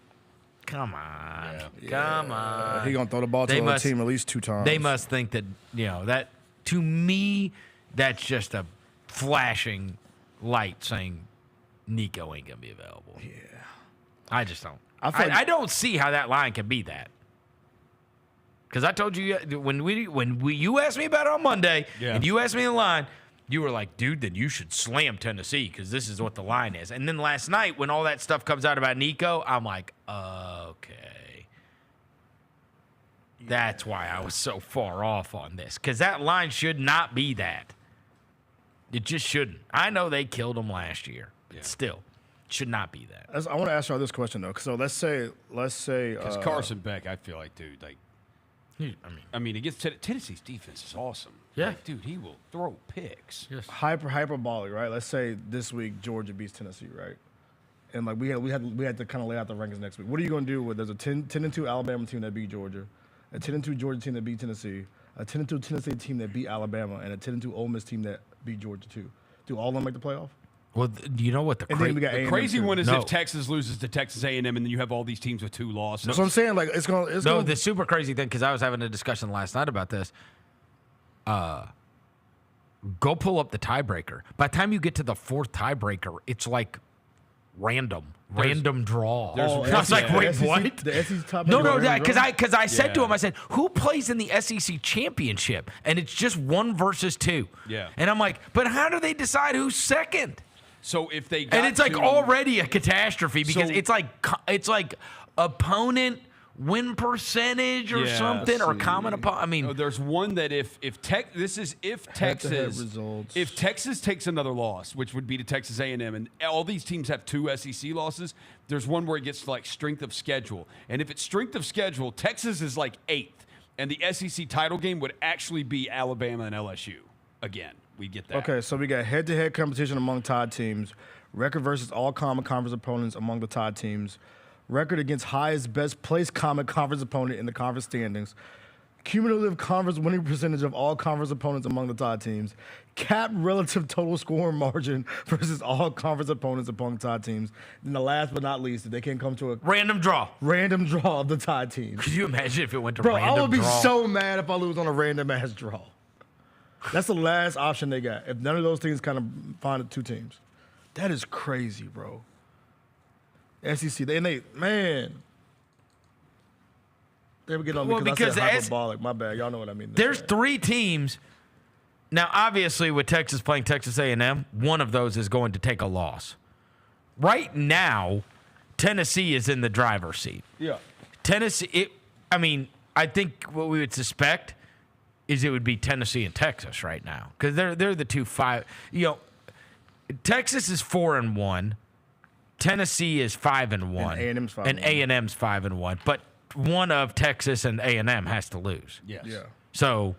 Come on. Come on. He going to throw the ball to the other team at least 2 times. They must think that, that to me, that's just a flashing light saying Nico ain't going to be available. Yeah. I just don't. I don't see how that line can be that. Because I told you when you asked me about it on Monday, and you asked me the line, you were like, dude, then you should slam Tennessee because this is what the line is. And then last night, when all that stuff comes out about Nico, I'm like, okay. That's why I was so far off on this. Because that line should not be that. It just shouldn't. I know they killed him last year, but still, it should not be that. I want to ask y'all this question, though. So let's say because Carson Beck, I feel like, dude, I mean, against Tennessee's defense is awesome. Yeah, like, dude, he will throw picks. Yes. Hyperbolic, right? Let's say this week Georgia beats Tennessee, right? And like we had to kind of lay out the rankings next week. What are you going to do with there's a 10-2 Alabama team that beat Georgia, a 10-2 Georgia team that beat Tennessee, a 10-2 Tennessee team that beat Alabama, and a 10-2 Ole Miss team that beat Georgia too? Do all of them make the playoff? Well, you know what the crazy one is if Texas loses to Texas A&M, and then you have all these teams with 2 losses. That's what I'm saying. Like it's going. The super crazy thing, because I was having a discussion last night about this. Go pull up the tiebreaker. By the time you get to the 4th tiebreaker, it's like random draw. I was like, wait, what? The SEC top. No, because I said to him, I said, who plays in the SEC championship? And it's just 1 versus 2. Yeah. And I'm like, but how do they decide who's second? So if they and it's like already a catastrophe because it's like opponent win percentage or something or common opponent. I mean, there's one that if Texas takes another loss, which would be to Texas A&M, and all these teams have 2 SEC losses, there's one where it gets to like strength of schedule, and if it's strength of schedule, Texas is like 8th, and the SEC title game would actually be Alabama and LSU again. We get that. Okay, so we got head-to-head competition among tied teams, record versus all common conference opponents among the tied teams, record against highest best placed common conference opponent in the conference standings. cumulative conference winning percentage of all conference opponents among the tied teams, cap relative total scoring margin versus all conference opponents among tied teams. And the last but not least, if they can come to a random draw of the tied teams. Could you imagine if it went to Bro, random I would be draw? so mad if I lose on a random ass draw. That's the last option they got. If none of those things kind of find two teams. That is crazy, bro. SEC, man. They would get on me because I said hyperbolic. My bad. Y'all know what I mean. There's 3 teams. Now, obviously, with Texas playing Texas A&M, one of those is going to take a loss. Right now, Tennessee is in the driver's seat. Yeah. Tennessee, I think what we would suspect is it would be Tennessee and Texas right now because they're the 2-5. Texas is 4-1. Tennessee is 5-1. And A&M's 5-1. But one of Texas and A&M has to lose. Yes. Yeah. So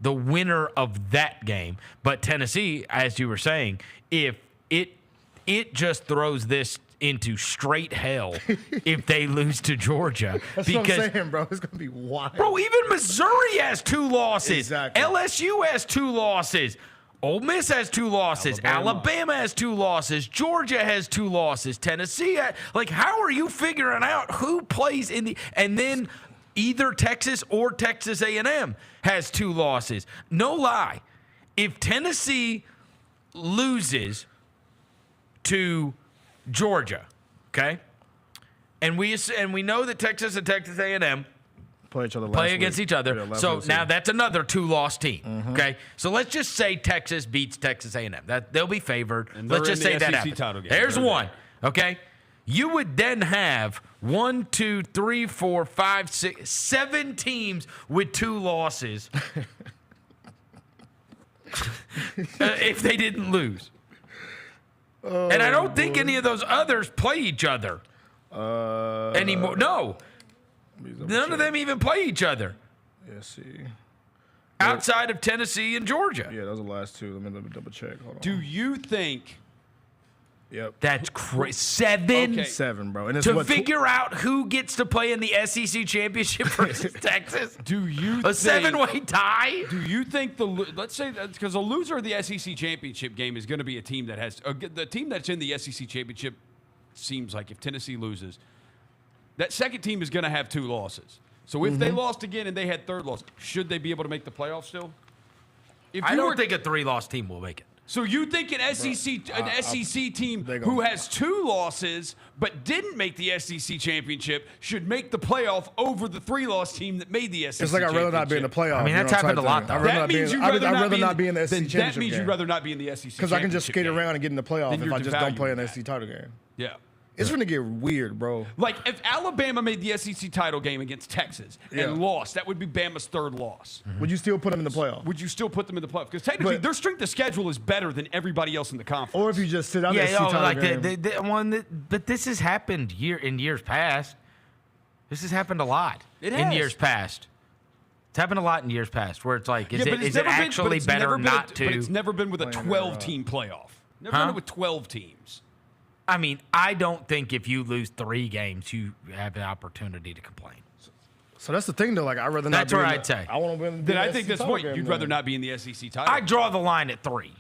the winner of that game, but Tennessee, as you were saying, if it just throws this into straight hell if they lose to Georgia. That's what I'm saying, bro. It's gonna be wild. Bro, even Missouri has 2 losses. Exactly. LSU has 2 losses. Ole Miss has 2 losses. Alabama has 2 losses. Georgia has 2 losses. Tennessee how are you figuring out who plays in the and then either Texas or Texas A&M has 2 losses. No lie. If Tennessee loses to Georgia, okay? And we know that Texas and Texas A&M play against each other. Yeah, so now that's another 2-loss team. Mm-hmm. Okay, so let's just say Texas beats Texas A&M. That they'll be favored. And Let's they're just in say the that SEC happens. title game. There's They're one. there. Okay, you would then have 1, 2, 3, 4, 5, 6, 7 teams with 2 losses if they didn't lose. And I don't think any of those others play each other anymore. No. None of them even play each other. Yeah, see. Outside of Tennessee and Georgia. Yeah, those are the last 2. Let me double check. Hold on. Do you think? Yep. That's crazy. 7? Okay. 7, bro. And it's To figure out who gets to play in the SEC championship versus Texas. Do you A 7-way tie? Do you think let's say that because a loser of the SEC championship game is going to be a team that has the team that's in the SEC championship seems like if Tennessee loses, that second team is going to have 2 losses. So if they lost again and they had 3rd loss, should they be able to make the playoffs still? I don't think a 3-loss team will make it. So you think an SEC team who has 2 losses but didn't make the SEC championship should make the playoff over the 3-loss team that made the SEC It's like I'd rather not be in the playoff. I mean, that's happened a lot, though. I'd rather not be in the SEC championship That means you'd rather not be in the SEC championship because I can just skate game. around and get in the playoff Then if you're I just don't play in the devaluing SEC title game. Yeah. It's going to get weird, bro. Like, if Alabama made the SEC title game against Texas and lost, that would be Bama's 3rd loss. Would you still put them in the playoff? Would you still put them in the playoff? Because technically, their strength of schedule is better than everybody else in the conference. Or if you just sit out the SEC title game. But this has happened in years past. This has happened a lot in has. years past. It's happened a lot in years past where it's like, is but it actually better not to? But it's never been with a 12-team playoff. Never been with 12 teams. I mean, I don't think if you lose 3 games, you have the opportunity to complain. So that's the thing, though. Like, I'd rather not. That's what I'd say. I want to win. Then I think that's the point. You'd rather not be in the SEC title. I draw the line at 3.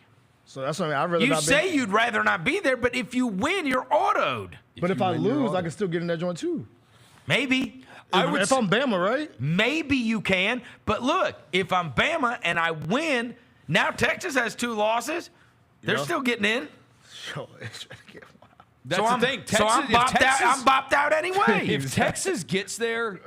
So that's what I mean. I'd rather You not. say you'd rather not be there, but if you win, you're autoed. But if I lose, I can still get in that joint too. Maybe. If I'm Bama, right? Maybe you can. But look, if I'm Bama and I win, now Texas has 2 losses. They're still getting in. That's so the thing. So I'm bopped out anyway. If Texas gets there,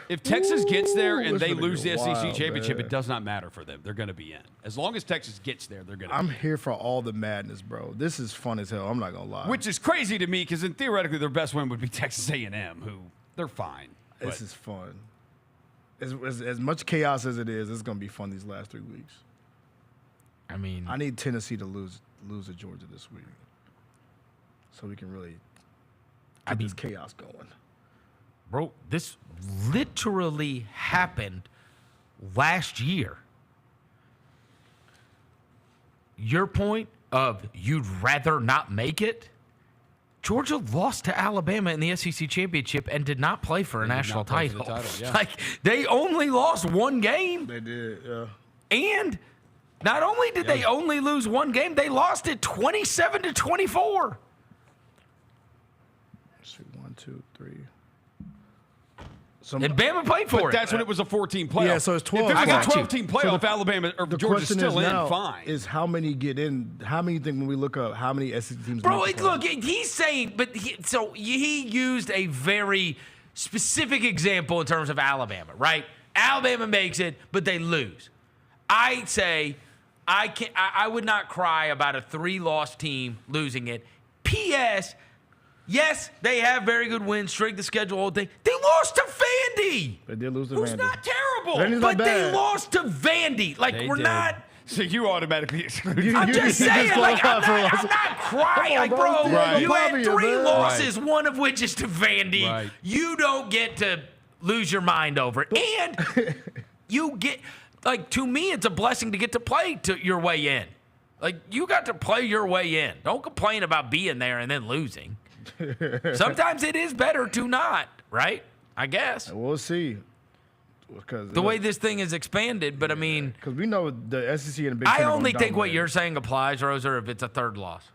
and they lose the SEC championship, man. it does not matter for them. They're going to be in. As long as Texas gets there, they're going to I'm be in. here for all the madness, bro. This is fun as hell. I'm not going to lie. Which is crazy to me because theoretically their best win would be Texas A&M, who they're fine. This is fun. As much chaos as it is, it's going to be fun these last 3 weeks. I mean, I need Tennessee to lose to Georgia this week, so we can really get this chaos going. Bro, this literally happened last year. Your point of you'd rather not make it Georgia lost to Alabama in the SEC championship and did not play for a national title. Like, they only lost one game. They did, yeah. And not only did they only lose one game, they lost it 27-24. Let's see, 1, 2, 3. And Bama played for but it. that's when it was a 14 playoff. Yeah, so it's 12. If it was I a got 12-team playoff, Alabama or the Georgia's question still is in, now fine. Is how many get in? How many think when we look up how many SEC teams? Bro, make the look, playoffs? he's saying, but he used a very specific example in terms of Alabama, right? Alabama makes it, but they lose. I say I would not cry about a 3-loss team losing it. P.S. Yes, they have very good wins, strength of schedule, whole thing. They lost to Vandy. They did lose to Who's Vandy. not terrible, Vandy's but not they bad. lost to Vandy. Like, They we're did. not. So you automatically exclude. I'm just saying, like, I'm not crying. Like, bro, Right. you had 3 man. losses, one of which is to Vandy. Right. You don't get to lose your mind over it. And you get, like, to me, it's a blessing to get to play to your way in. Like, you got to play your way in. Don't complain about being there and then losing. Sometimes it is better to not, right? I guess. We'll see. The way this thing is expanded, but I mean, because we know the SEC and the Big I Ten are only gonna think what dominate. you're saying applies, Roser, if it's a 3rd loss.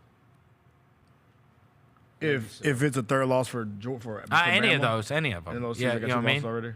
If it's a 3rd loss for Any of Bama. them. And those Yeah, teams that you know got what I 2 mean? losses already.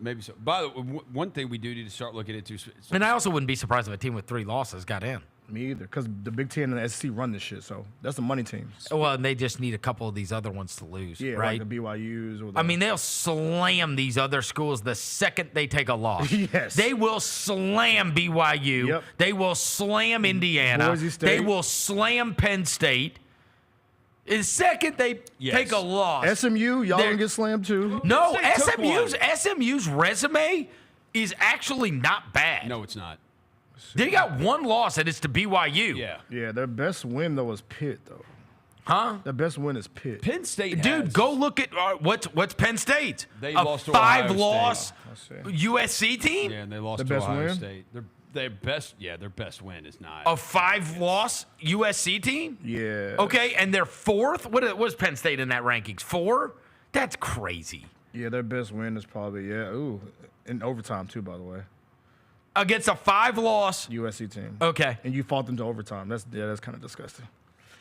Maybe so. By the way, one thing we do need to start looking into. And I also wouldn't be surprised if a team with 3 losses got in. Me either, because the Big Ten and the SEC run this shit, so that's the money teams. Well, and they just need a couple of these other ones to lose, Yeah, right? like the BYU's. Or the, I mean, they'll slam these other schools the second they take a loss. Yes. They will slam BYU. Yep. They will slam Indiana. Boise State. They will slam Penn State. The second they take a loss. SMU, y'all gonna get slammed too. No, Penn State took SMU's resume is actually not bad. No, it's not. They got 1 loss, and it's to BYU. Yeah, their best win though is Pitt though. Huh? Their best win is Pitt. Penn State, Dude, go look at what's Penn State. They a lost to Ohio 5-loss State. USC team. Yeah, and they lost The to best Ohio win? State. Their best win is not. A 5-loss USC team. Yeah. Okay, and they're 4th. What was Penn State in that rankings? 4? That's crazy. Yeah, their best win is probably in overtime too. By the way, Against a 5-loss USC team. Okay. And you fought them to overtime. That's kind of disgusting.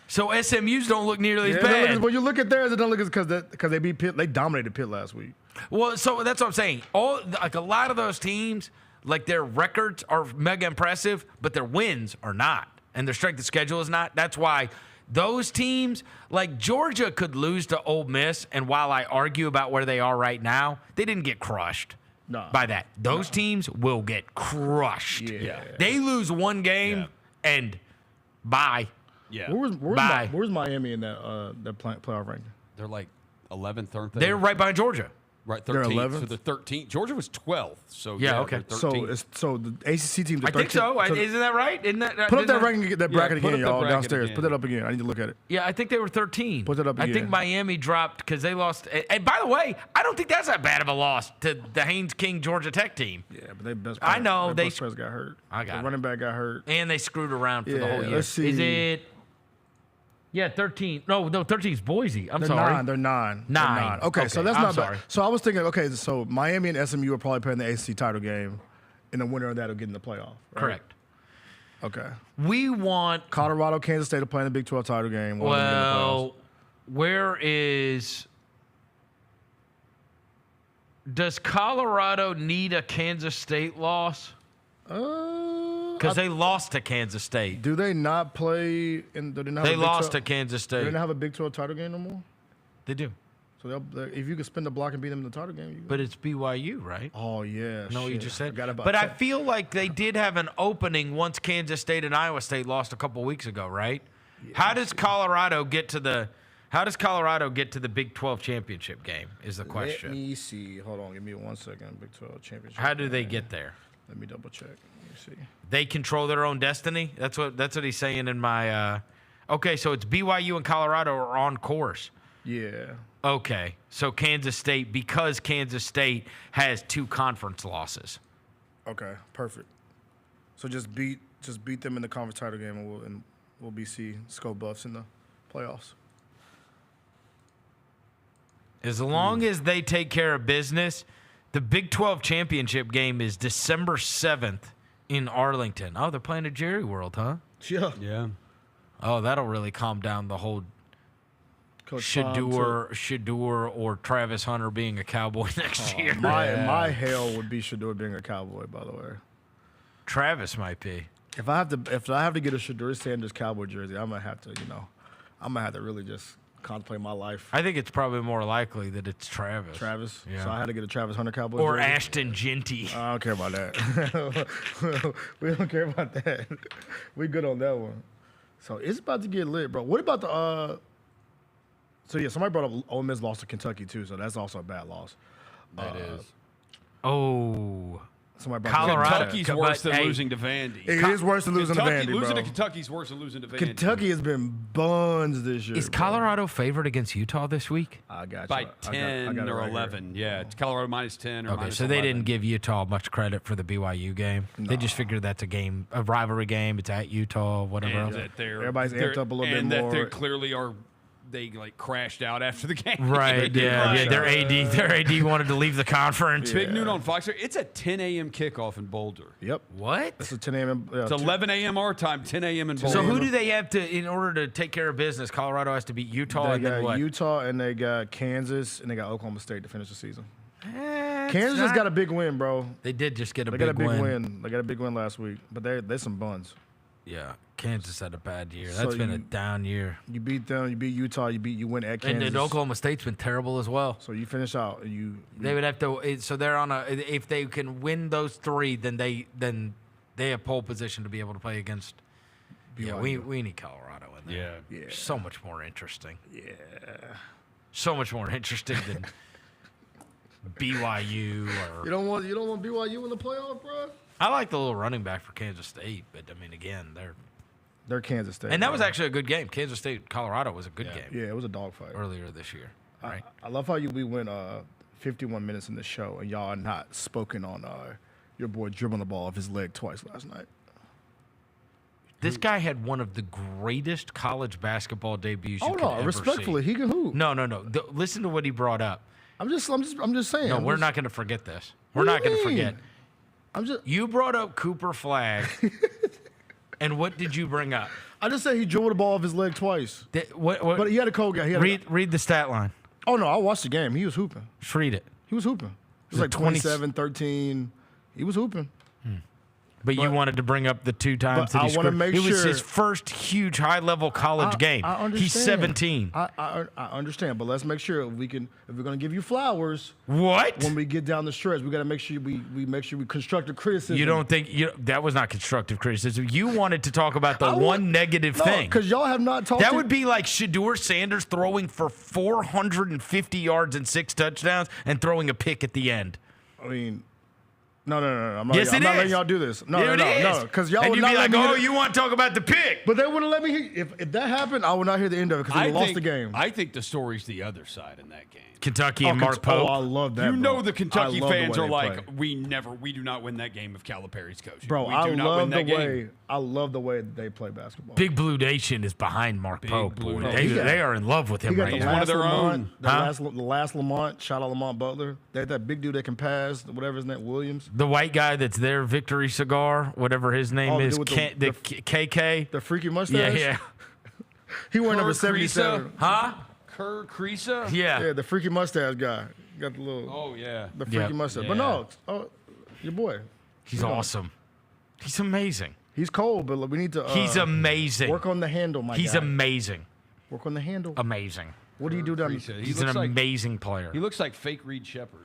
So SMU's don't look nearly as Yeah, bad. when you look at theirs, it don't look as because they beat Pitt. They dominated Pitt last week. Well, so that's what I'm saying. Like a lot of those teams, like their records are mega impressive, but their wins are not, and their strength of schedule is not. That's why those teams, like Georgia, could lose to Ole Miss, and while I argue about where they are right now, they didn't get crushed by that. Those teams will get crushed. Yeah. They lose one game and bye. Yeah. Where's Miami in that playoff ranking? They're like 11th, 13th. They're right behind Georgia. Right, 13th. They're 11th? So they're 13th. Georgia was 12th. So Yeah, okay. they're So 13th. so the ACC teams. Are I think 13th. so. Isn't that right? Isn't that Put up that didn't ranking, that bracket put again, up the y'all, bracket downstairs. again. Put that up again. I need to look at it. Yeah, I think they were 13. Put it up I think again. Miami dropped because they lost. And by the way, I don't think that's that bad of a loss to the Haynes King Georgia Tech team. Yeah, but they best. I know, their they best players got hurt. I got the it. running back got hurt. And they screwed around for the whole year. let's see. Is it? Yeah, 13. No, 13 is Boise. I'm They're sorry. 9. They're 9. Nine. They're 9. Okay, so Okay, that's I'm not sorry. bad. So I was thinking, okay, so Miami and SMU are probably playing the ACC title game, and the winner of that will get in the playoff. Right? Correct. Okay. We want. Colorado, Kansas State are playing the Big 12 title game. One of them get in the playoffs. Well, where is. Does Colorado need a Kansas State loss? Because they lost to Kansas State. Do they not play in? Do they not have They a Big lost 12 to Kansas Do State. they not have a Big 12 title game no more? They do. So if you could spin the block and beat them in the title game, you But it's BYU, right? Oh yeah. No, you shit. just said. Forgot about But I that. feel like they did have an opening once Kansas State and Iowa State lost a couple weeks ago, right? How does Colorado get to the Big 12 championship game? Is the question. Let me see. Hold on. Give me 1 second. Big 12 championship. How do they get there? Let me double check. Let me see. They control their own destiny. That's what he's saying in my. Okay, so it's BYU and Colorado are on course. Yeah. Okay, so Kansas State, because Kansas State has 2 conference losses. Okay. Perfect. So just beat them in the conference title game, and we'll BC scope buffs in the playoffs. As long as they take care of business, the Big 12 championship game is December 7th in Arlington. Oh, they're playing at Jerry World, huh? Yeah. Oh, that'll really calm down the whole Shador or Travis Hunter being a Cowboy next year. My hell would be Shador being a Cowboy, by the way. Travis might be. If I have to get a Shador Sanders Cowboy jersey, I'm gonna have to really just contemplate my life. I think it's probably more likely that it's Travis. Yeah. So I had to get a Travis Hunter Cowboy or jersey. Ashton Genty. I don't care about that. We don't care about that. We good on that one. So it's about to get lit, bro. What about the somebody brought up Ole Miss lost to Kentucky too, so that's also a bad loss. That is. Oh. Colorado. Kentucky's worse than losing to Vandy. It is worse than losing to Vandy, bro. Losing to Kentucky's worse than losing to Vandy. Kentucky has been buns this year. Is Colorado favored against Utah this week? I got you. By 10 or right 11. Yeah, it's Colorado minus 10 or okay, minus so 11. they didn't give Utah much credit for the BYU game. No. They just figured that's a rivalry game. It's at Utah, whatever and else. Everybody's amped up a little bit more. And that they clearly are. They crashed out after the game. Right, yeah. Their AD wanted to leave the conference. Big noon on Fox. It's a 10 a.m. kickoff in Boulder. Yep. What? It's a 10 a.m. It's 11 a.m. our time, 10 a.m. in Boulder. So who do they have to, in order to take care of business? Colorado has to beat Utah They and then got what? Utah, and they got Kansas, and they got Oklahoma State to finish the season. Kansas just got a big win, bro. They did just get a big win. They got a big win last week, but they're some buns. Yeah, Kansas had a bad year. That's been a down year. You beat them. You beat Utah. You win at Kansas. And Oklahoma State's been terrible as well. So you finish out. They would have to. So they're on a. If they can win those three, then they have pole position to be able to play against. Yeah, we need Colorado in there. Yeah. So much more interesting. Yeah. So much more interesting than BYU or. You don't want BYU in the playoff, bro. I like the little running back for Kansas State, but I mean, again, they're Kansas State. And that was actually a good game. Kansas State, Colorado was a good game. Yeah, it was a dogfight earlier this year. Right. I love how we went 51 minutes in the show, and y'all are not spoken on your boy dribbling the ball off his leg twice last night. This guy had one of the greatest college basketball debuts you could ever respectfully, see. he can hoop. No. Listen to what he brought up. I'm just saying. No, we're not going to forget this. We're not going to forget. You brought up Cooper Flagg, and what did you bring up? I just said he dribbled the ball off his leg twice. What? But he had a cold guy. Read the stat line. Oh, no, I watched the game. He was hooping. Just read it. He was hooping. It was like 27, 13. He was hooping. But you wanted to bring up the two times that he scored. It was his first huge high-level college game. I understand. He's 17. I understand, but let's make sure if we're going to give you flowers. What? When we get down the stretch, we got to make sure we constructive criticism. You don't think that was not constructive criticism? You wanted to talk about the one negative thing. Because y'all have not talked. That would be like Shador Sanders throwing for 450 yards and 6 touchdowns and throwing a pick at the end. I mean. No. I'm not letting y'all do this. No. Because y'all would not let me. You want to talk about the pick? But they wouldn't let me. If that happened, I would not hear the end of it because they lost the game. I think the story's the other side in that game. Kentucky and Mark Pope. Oh, I love that. You know the Kentucky fans are like, play. we do not win that game if Calipari's coaching. Bro, I love the way they play basketball. Big Blue Nation is behind Mark Pope. They are in love with him right now. One of their own. The last Lamont, shout out Lamont Butler. They had that big dude that can pass, whatever his name, Williams. The white guy that's there, Victory Cigar, whatever his name is, the KK. The freaky mustache? Yeah. He wore number 77. Huh? Kerr Creesa? Yeah, the freaky mustache guy. Got the little. Oh, yeah. The freaky mustache. Yeah. But no, your boy. He's awesome. He's amazing. He's cold, but we need to. He's amazing. Work on the handle, my guy. He's amazing. Work on the handle. Amazing. What do you do down? He's an amazing player. He looks like fake Reed Shepherd.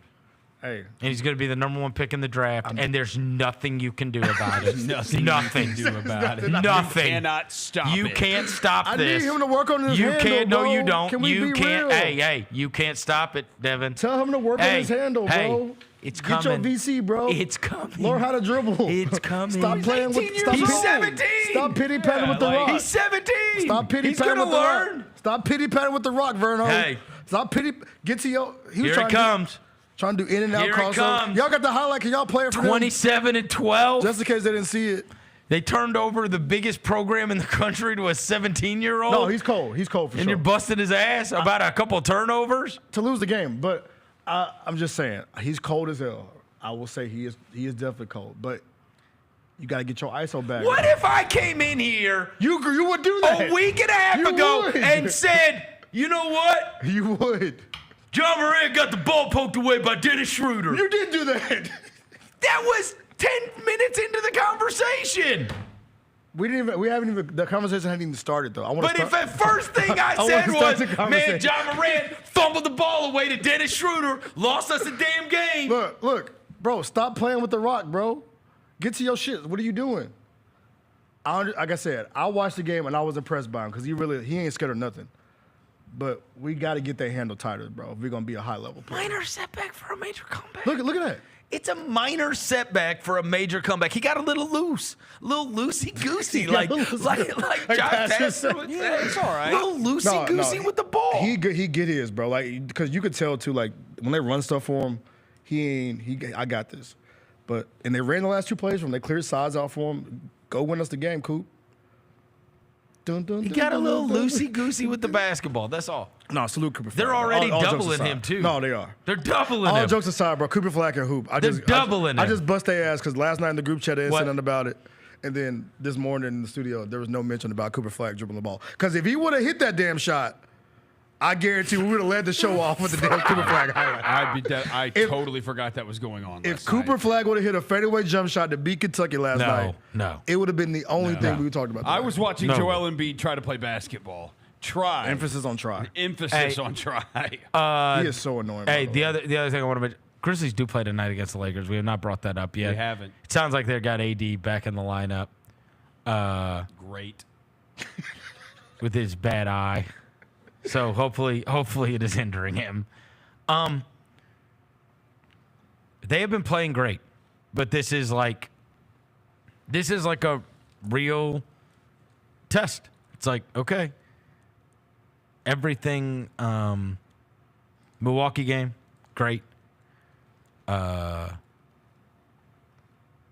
Hey. And he's going to be the #1 pick in the draft, and there's nothing you can do about it. Nothing. You can do about it. Nothing. You cannot stop You can't stop I this. need him to work on his You handle, can't. bro. No, you don't. Can we You be can't. real? Hey, you can't stop it, Devin. Tell him to work on his handle, bro. It's Get coming. your VC, bro. It's coming. Learn how to dribble. It's coming. Stop playing with. He's 17. Stop pity patting with the rock. He's 17. Stop pity patting with the rock. Stop pity patting with the rock, Vernon. Hey. Stop pity. Get to your. Here it comes. Trying to do in and out Here it crossover. comes. Y'all got the highlight. Can y'all play it for 27 and 12. Just in case they didn't see it. They turned over the biggest program in the country to a 17-year-old. No, he's cold. He's cold for sure. And you're busting his ass about a couple turnovers to lose the game. But I'm just saying, he's cold as hell. I will say he is definitely cold. But you got to get your ISO back. What if I came in here you would do that a week and a half ago would. and said, you know what? You would. John Moran got the ball poked away by Dennis Schroeder. You did do that. That was 10 minutes into the conversation. We haven't even, the conversation hadn't even started though. But if the first thing I said was, man, John Moran fumbled the ball away to Dennis Schroeder, lost us a damn game. Look, bro, stop playing with the rock, bro. Get to your shit. What are you doing? Like I said, I watched the game and I was impressed by him because he ain't scared of nothing. But we got to get that handle tighter, bro, if we're going to be a high-level player. Minor setback for a major comeback. Look at that. It's a minor setback for a major comeback. He got a little loose, a little loosey-goosey, like Josh Tassin would say. It's all right. A little loosey-goosey with the ball. He get his, bro. Like, because you could tell, too, like, when they run stuff for him, I got this. But, and they ran the last two plays from, they cleared sides out for him. Go win us the game, Coop. He got a little loosey-goosey with the basketball. That's all. No, salute Cooper Flag. They're already all doubling him, too. No, they are. They're doubling him. All jokes aside, bro, Cooper Flag can hoop. They're doubling him. I just bust their ass because last night in the group chat, they didn't say nothing about it. And then this morning in the studio, there was no mention about Cooper Flag dribbling the ball. Because if he would have hit that damn shot, I guarantee we would have led the show off with the damn Cooper Flag highlight. I totally forgot that was going on. If Cooper Flag would have hit a fadeaway jump shot to beat Kentucky last night, it would have been the only thing we talked about. I was watching Joel Embiid try to play basketball. Try. Emphasis on try. On try. He is so annoying. Hey, the other thing I want to mention, Grizzlies do play tonight against the Lakers. We have not brought that up yet. We haven't. It sounds like they've got AD back in the lineup. Great. With his bad eye. So hopefully it is hindering him. They have been playing great, but this is like a real test. It's like, okay, everything. Milwaukee game, great.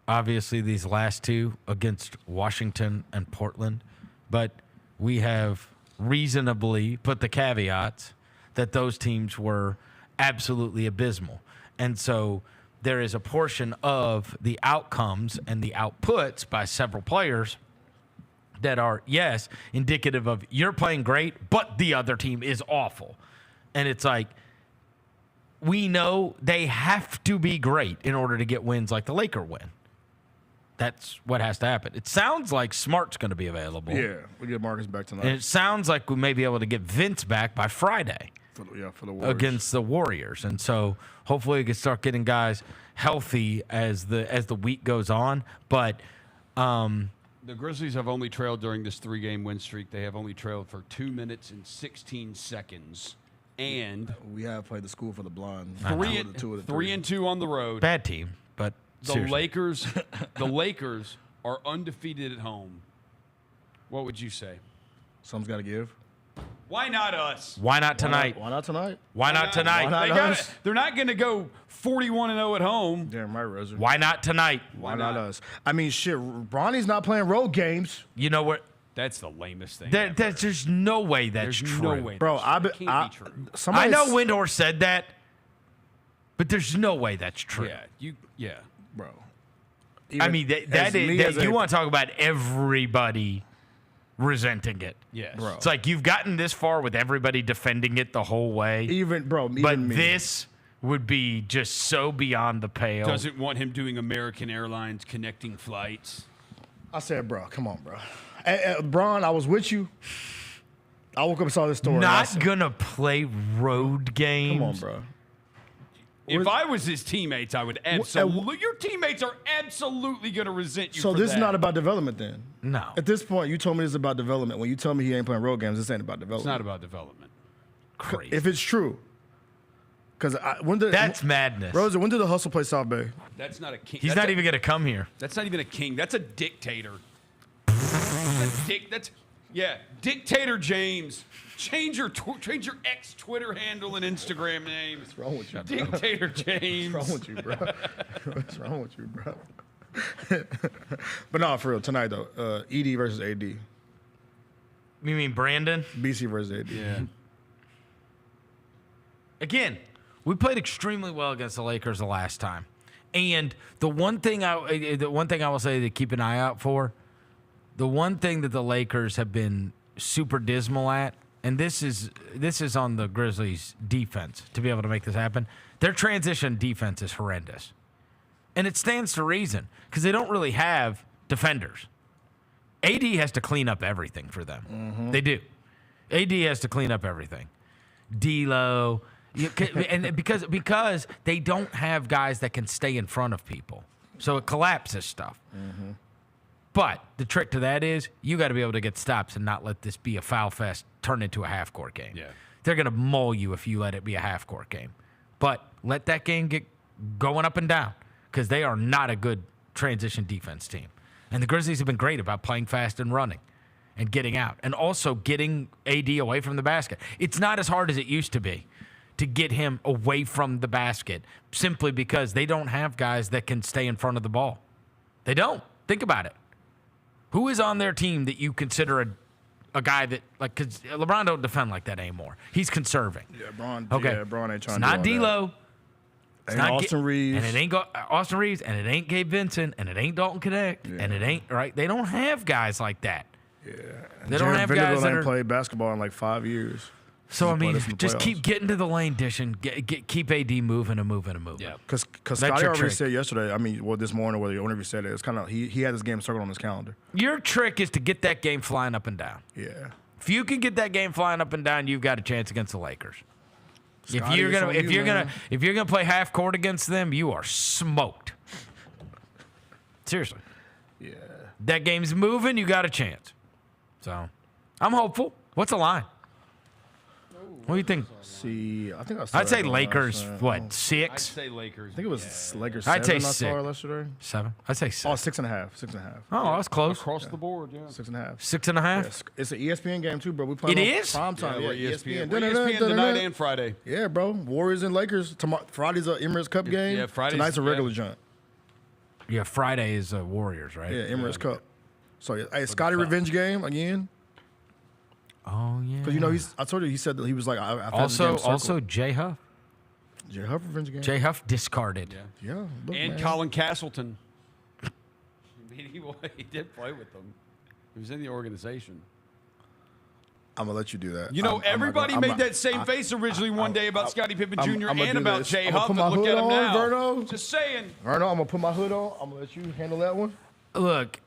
Obviously these last two against Washington and Portland, but we have reasonably put the caveats that those teams were absolutely abysmal. And so there is a portion of the outcomes and the outputs by several players that are, yes, indicative of you're playing great, but the other team is awful. And it's like, we know they have to be great in order to get wins like the Laker win. That's what has to happen. It sounds like Smart's going to be available. Yeah, we get Marcus back tonight. And it sounds like we may be able to get Vince back by Friday. For the Warriors. Against the Warriors. And so hopefully we can start getting guys healthy as the week goes on. But the Grizzlies have only trailed during this 3-game win streak. They have only trailed for 2 minutes and 16 seconds. And we have played the school for the blind. 3-2 on the road. Bad team, but the Lakers are undefeated at home. What would you say? Something's got to give. Why not us? Why not tonight? Why not tonight? Why not tonight? They're not going to go 41-0 at home. Damn right, Roser. Why not tonight? Why not us? I mean, shit, Bronny's not playing road games. You know what? That's the lamest thing. There's no way that's true. No way. Bro, I know Windhorst said that, but there's no way that's true. Yeah. Bro. I mean, you want to talk about everybody resenting it. Yes. Bro. It's like you've gotten this far with everybody defending it the whole way. But this would be just so beyond the pale. Doesn't want him doing American Airlines connecting flights. I said, bro, come on, bro. Bron, I was with you. I woke up and saw this story. Not gonna play road games. Come on, bro. If I was his teammates, I would absolutely. Your teammates are absolutely going to resent you. So for this that. is not about development, then? No. At this point, you told me this is about development. When you tell me he ain't playing road games, this ain't about development. It's not about development. Crazy. If it's true, because that's madness. Rosa, when did the Hustle play South Bay? That's not a king. He's not even going to come here. That's not even a king. That's a dictator. Dictator James. Change your ex Twitter handle and Instagram name. What's wrong with you, bro? Dictator James. What's wrong with you, bro? What's wrong with you, bro? But no, for real, tonight though, ED versus AD. You mean Brandon? BC versus AD. Yeah. Again, we played extremely well against the Lakers the last time, and the one thing I will say to keep an eye out for, the one thing that the Lakers have been super dismal at, and this is on the Grizzlies' defense to be able to make this happen. Their transition defense is horrendous, and it stands to reason because they don't really have defenders. AD has to clean up everything for them. Mm-hmm. They do. AD has to clean up everything. D'Lo. And because they don't have guys that can stay in front of people, so it collapses stuff. Mm-hmm. But the trick to that is you got to be able to get stops and not let this be a foul fest turn into a half-court game. Yeah. They're going to maul you if you let it be a half-court game. But let that game get going up and down because they are not a good transition defense team. And the Grizzlies have been great about playing fast and running and getting out and also getting AD away from the basket. It's not as hard as it used to be to get him away from the basket simply because they don't have guys that can stay in front of the ball. They don't. Think about it. Who is on their team that you consider a guy that, like, because LeBron don't defend like that anymore. He's conserving. Yeah, Bron. Okay. Yeah, Bron ain't trying It's to not do all D'Lo. that. It's Ain't not Austin Reeves. And it ain't Austin Reeves, and it ain't Gabe Benson, and it ain't Dalton Connect, and it ain't, right? They don't have guys like that. Yeah. They don't have guys that ain't are played basketball in like 5 years. So, I He's played mean, us in the just playoffs. keep getting to the lane, dishing, keep AD moving and moving and moving. Yeah. Because That's Scotty your already trick. said yesterday, I mean, well, this morning, whenever he said it, it's kind of, he had this game circled on his calendar. Your trick is to get that game flying up and down. Yeah. If you can get that game flying up and down, you've got a chance against the Lakers. Scotty, if you're it's gonna on if you, you're man. gonna if you're gonna play half court against them, you are smoked. Seriously. Yeah. That game's moving, you got a chance. So, I'm hopeful. What's the line? What do you think? See, I think I saw I'd say that Lakers. last night. What? I'd 6? say Lakers. I think it was Lakers I'd 7 say I saw 6. yesterday. 7. I'd say 6. Oh, 6.5. 6.5. Oh, that's close. Across the board, yeah. 6.5. 6.5. Yes. It's an ESPN game too, bro. We playing It on is? prime time. Yeah, Yeah, we're ESPN. We're ESPN tonight and Friday. Yeah, bro. Warriors and Lakers. Tomorrow, Friday's a Emirates Cup game. Yeah, Friday's- Tonight's a regular yeah. joint. Yeah, Friday is Warriors, right? Yeah, Emirates Cup. So, yeah, hey, Scotty revenge game again. Oh yeah. Because, you know, I told you, he said that he was like, Also Jay Huff. Jay Huff revenge game. Jay Huff discarded. Yeah. Look, And man. Colin Castleton. I mean, he did play with them. He was in the organization. I'm going to let you do that. You know, everybody I'm made not- that same face originally one day about Scottie Pippen Jr. I'm gonna and do about this. Jay I'm gonna Huff. put my And look hood at him on, now. Verno. Just saying. Verno, I'm going to put my hood on. I'm going to let you handle that one. Look,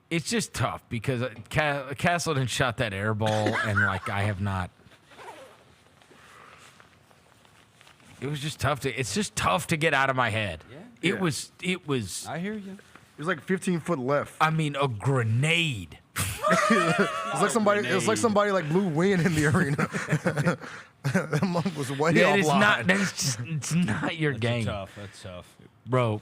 it's just tough because Castleton shot that air ball, and like I have not. It was just tough to. It's just tough to get out of my head. Yeah. It was. I hear you. It was like 15 foot left. I mean, a grenade. It's like somebody. It's like somebody like blew wind in the arena. That monk was way That is offline. not. That is just. It's not your game, That's tough. bro.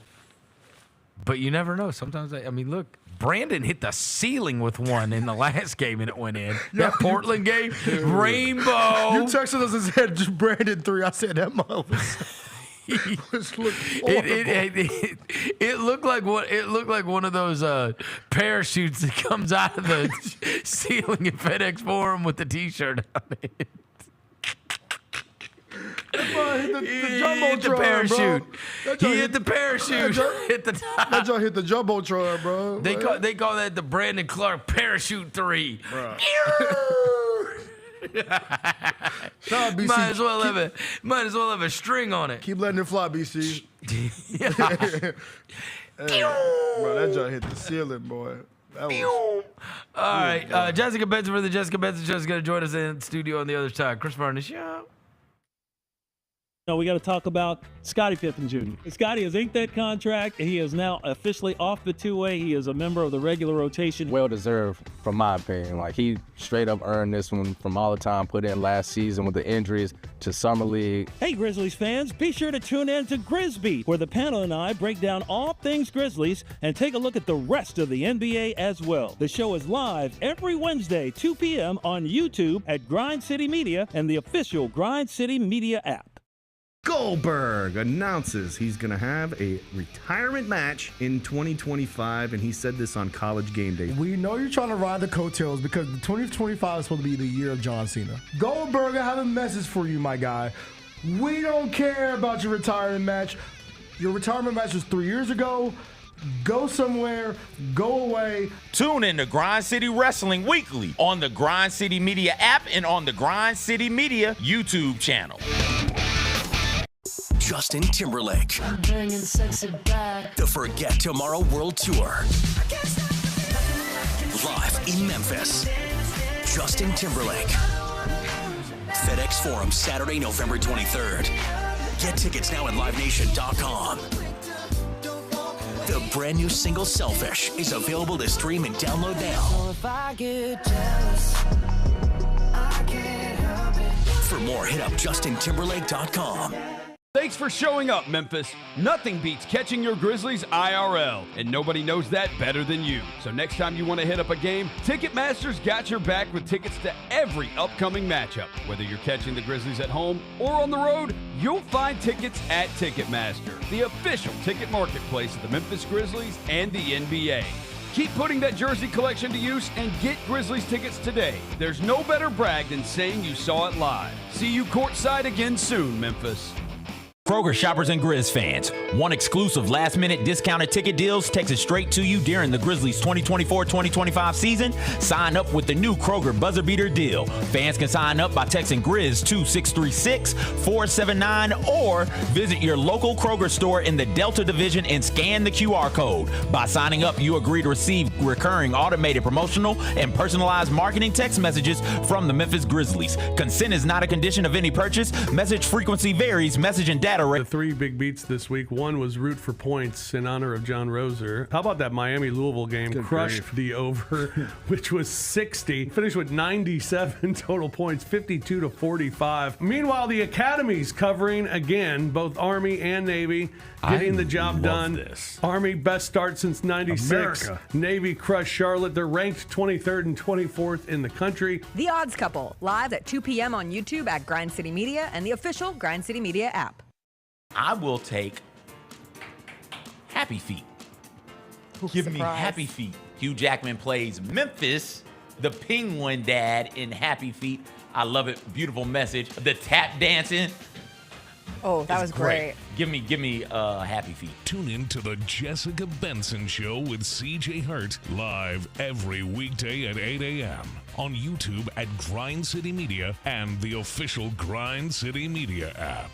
But you never know. Sometimes I mean, look. Brandon hit the ceiling with one in the last game and it went in. That Portland game, rainbow. You texted us and said just Brandon 3. I said that mother was looked horrible. It looked like what it looked like one of those parachutes that comes out of the ceiling at FedEx Forum with the T-shirt on it. Hit the He Jumbotron, hit the parachute. Bro. He hit the parachute. Hit the top. That joint hit the Jumbotron, bro. They call that the Brandon Clark parachute 3. Bro. Shout out, BC. Might as well have a string on it. Keep letting it fly, BC. Hey, bro, that joint hit the ceiling, boy. That was, All right, Jessica Benson for the Jessica Benson Show is going to join us in the studio on the other side. Chris Vernon Show. No, we got to talk about Scottie Pippen Jr. Scottie has inked that contract, and he is now officially off the two-way. He is a member of the regular rotation. Well deserved, from my opinion. Like, he straight up earned this one from all the time put in last season with the injuries to Summer League. Hey, Grizzlies fans, be sure to tune in to Grizzbeat, where the panel and I break down all things Grizzlies and take a look at the rest of the NBA as well. The show is live every Wednesday, 2 p.m. on YouTube at Grind City Media and the official Grind City Media app. Goldberg announces he's going to have a retirement match in 2025, and he said this on College Game Day. We know you're trying to ride the coattails because the 2025 is supposed to be the year of John Cena. Goldberg, I have a message for you, my guy. We don't care about your retirement match. Your retirement match was 3 years ago. Go somewhere, go away. Tune in to Grind City Wrestling weekly on the Grind City Media app and on the Grind City Media YouTube channel. Justin Timberlake. I'm bringing sexy back. The Forget Tomorrow World Tour. Live in Memphis. Justin Timberlake. FedEx Forum, Saturday, November 23rd. Get tickets now at livenation.com. The brand new single Selfish is available to stream and download now. So if I get jealous, I can't help it. For more, hit up justintimberlake.com. Thanks for showing up, Memphis. Nothing beats catching your Grizzlies IRL, and nobody knows that better than you. So next time you want to hit up a game, Ticketmaster's got your back with tickets to every upcoming matchup. Whether you're catching the Grizzlies at home or on the road, you'll find tickets at Ticketmaster, the official ticket marketplace of the Memphis Grizzlies and the NBA. Keep putting that jersey collection to use and get Grizzlies tickets today. There's no better brag than saying you saw it live. See you courtside again soon, Memphis. Kroger shoppers and Grizz fans, one exclusive last-minute discounted ticket deals texted straight to you during the Grizzlies 2024-2025 season. Sign up with the new Kroger Buzzer Beater deal. Fans can sign up by texting Grizz to 636-479 or visit your local Kroger store in the Delta Division and scan the QR code. By signing up, you agree to receive recurring automated promotional and personalized marketing text messages from the Memphis Grizzlies. Consent is not a condition of any purchase. Message frequency varies. Message and data The three big beats this week. One was root for points in honor of John Roser. How about that Miami-Louisville game? Good Crushed grief. the over, which was 60. Finished with 97 total points, 52-45. Meanwhile, the Academy's covering again, both Army and Navy, getting the job done. This. Army, best start since 96. America. Navy crushed Charlotte. They're ranked 23rd and 24th in the country. The Odds Couple, live at 2 p.m. on YouTube at Grind City Media and the official Grind City Media app. I will take Happy Feet. Give me Happy Feet. Hugh Jackman plays Memphis, the Penguin Dad in Happy Feet. I love it. Beautiful message. The tap dancing. Oh, that was great. Give me Happy Feet. Tune in to the Jessica Benson Show with CJ Hurt live every weekday at 8 a.m. on YouTube at Grind City Media and the official Grind City Media app.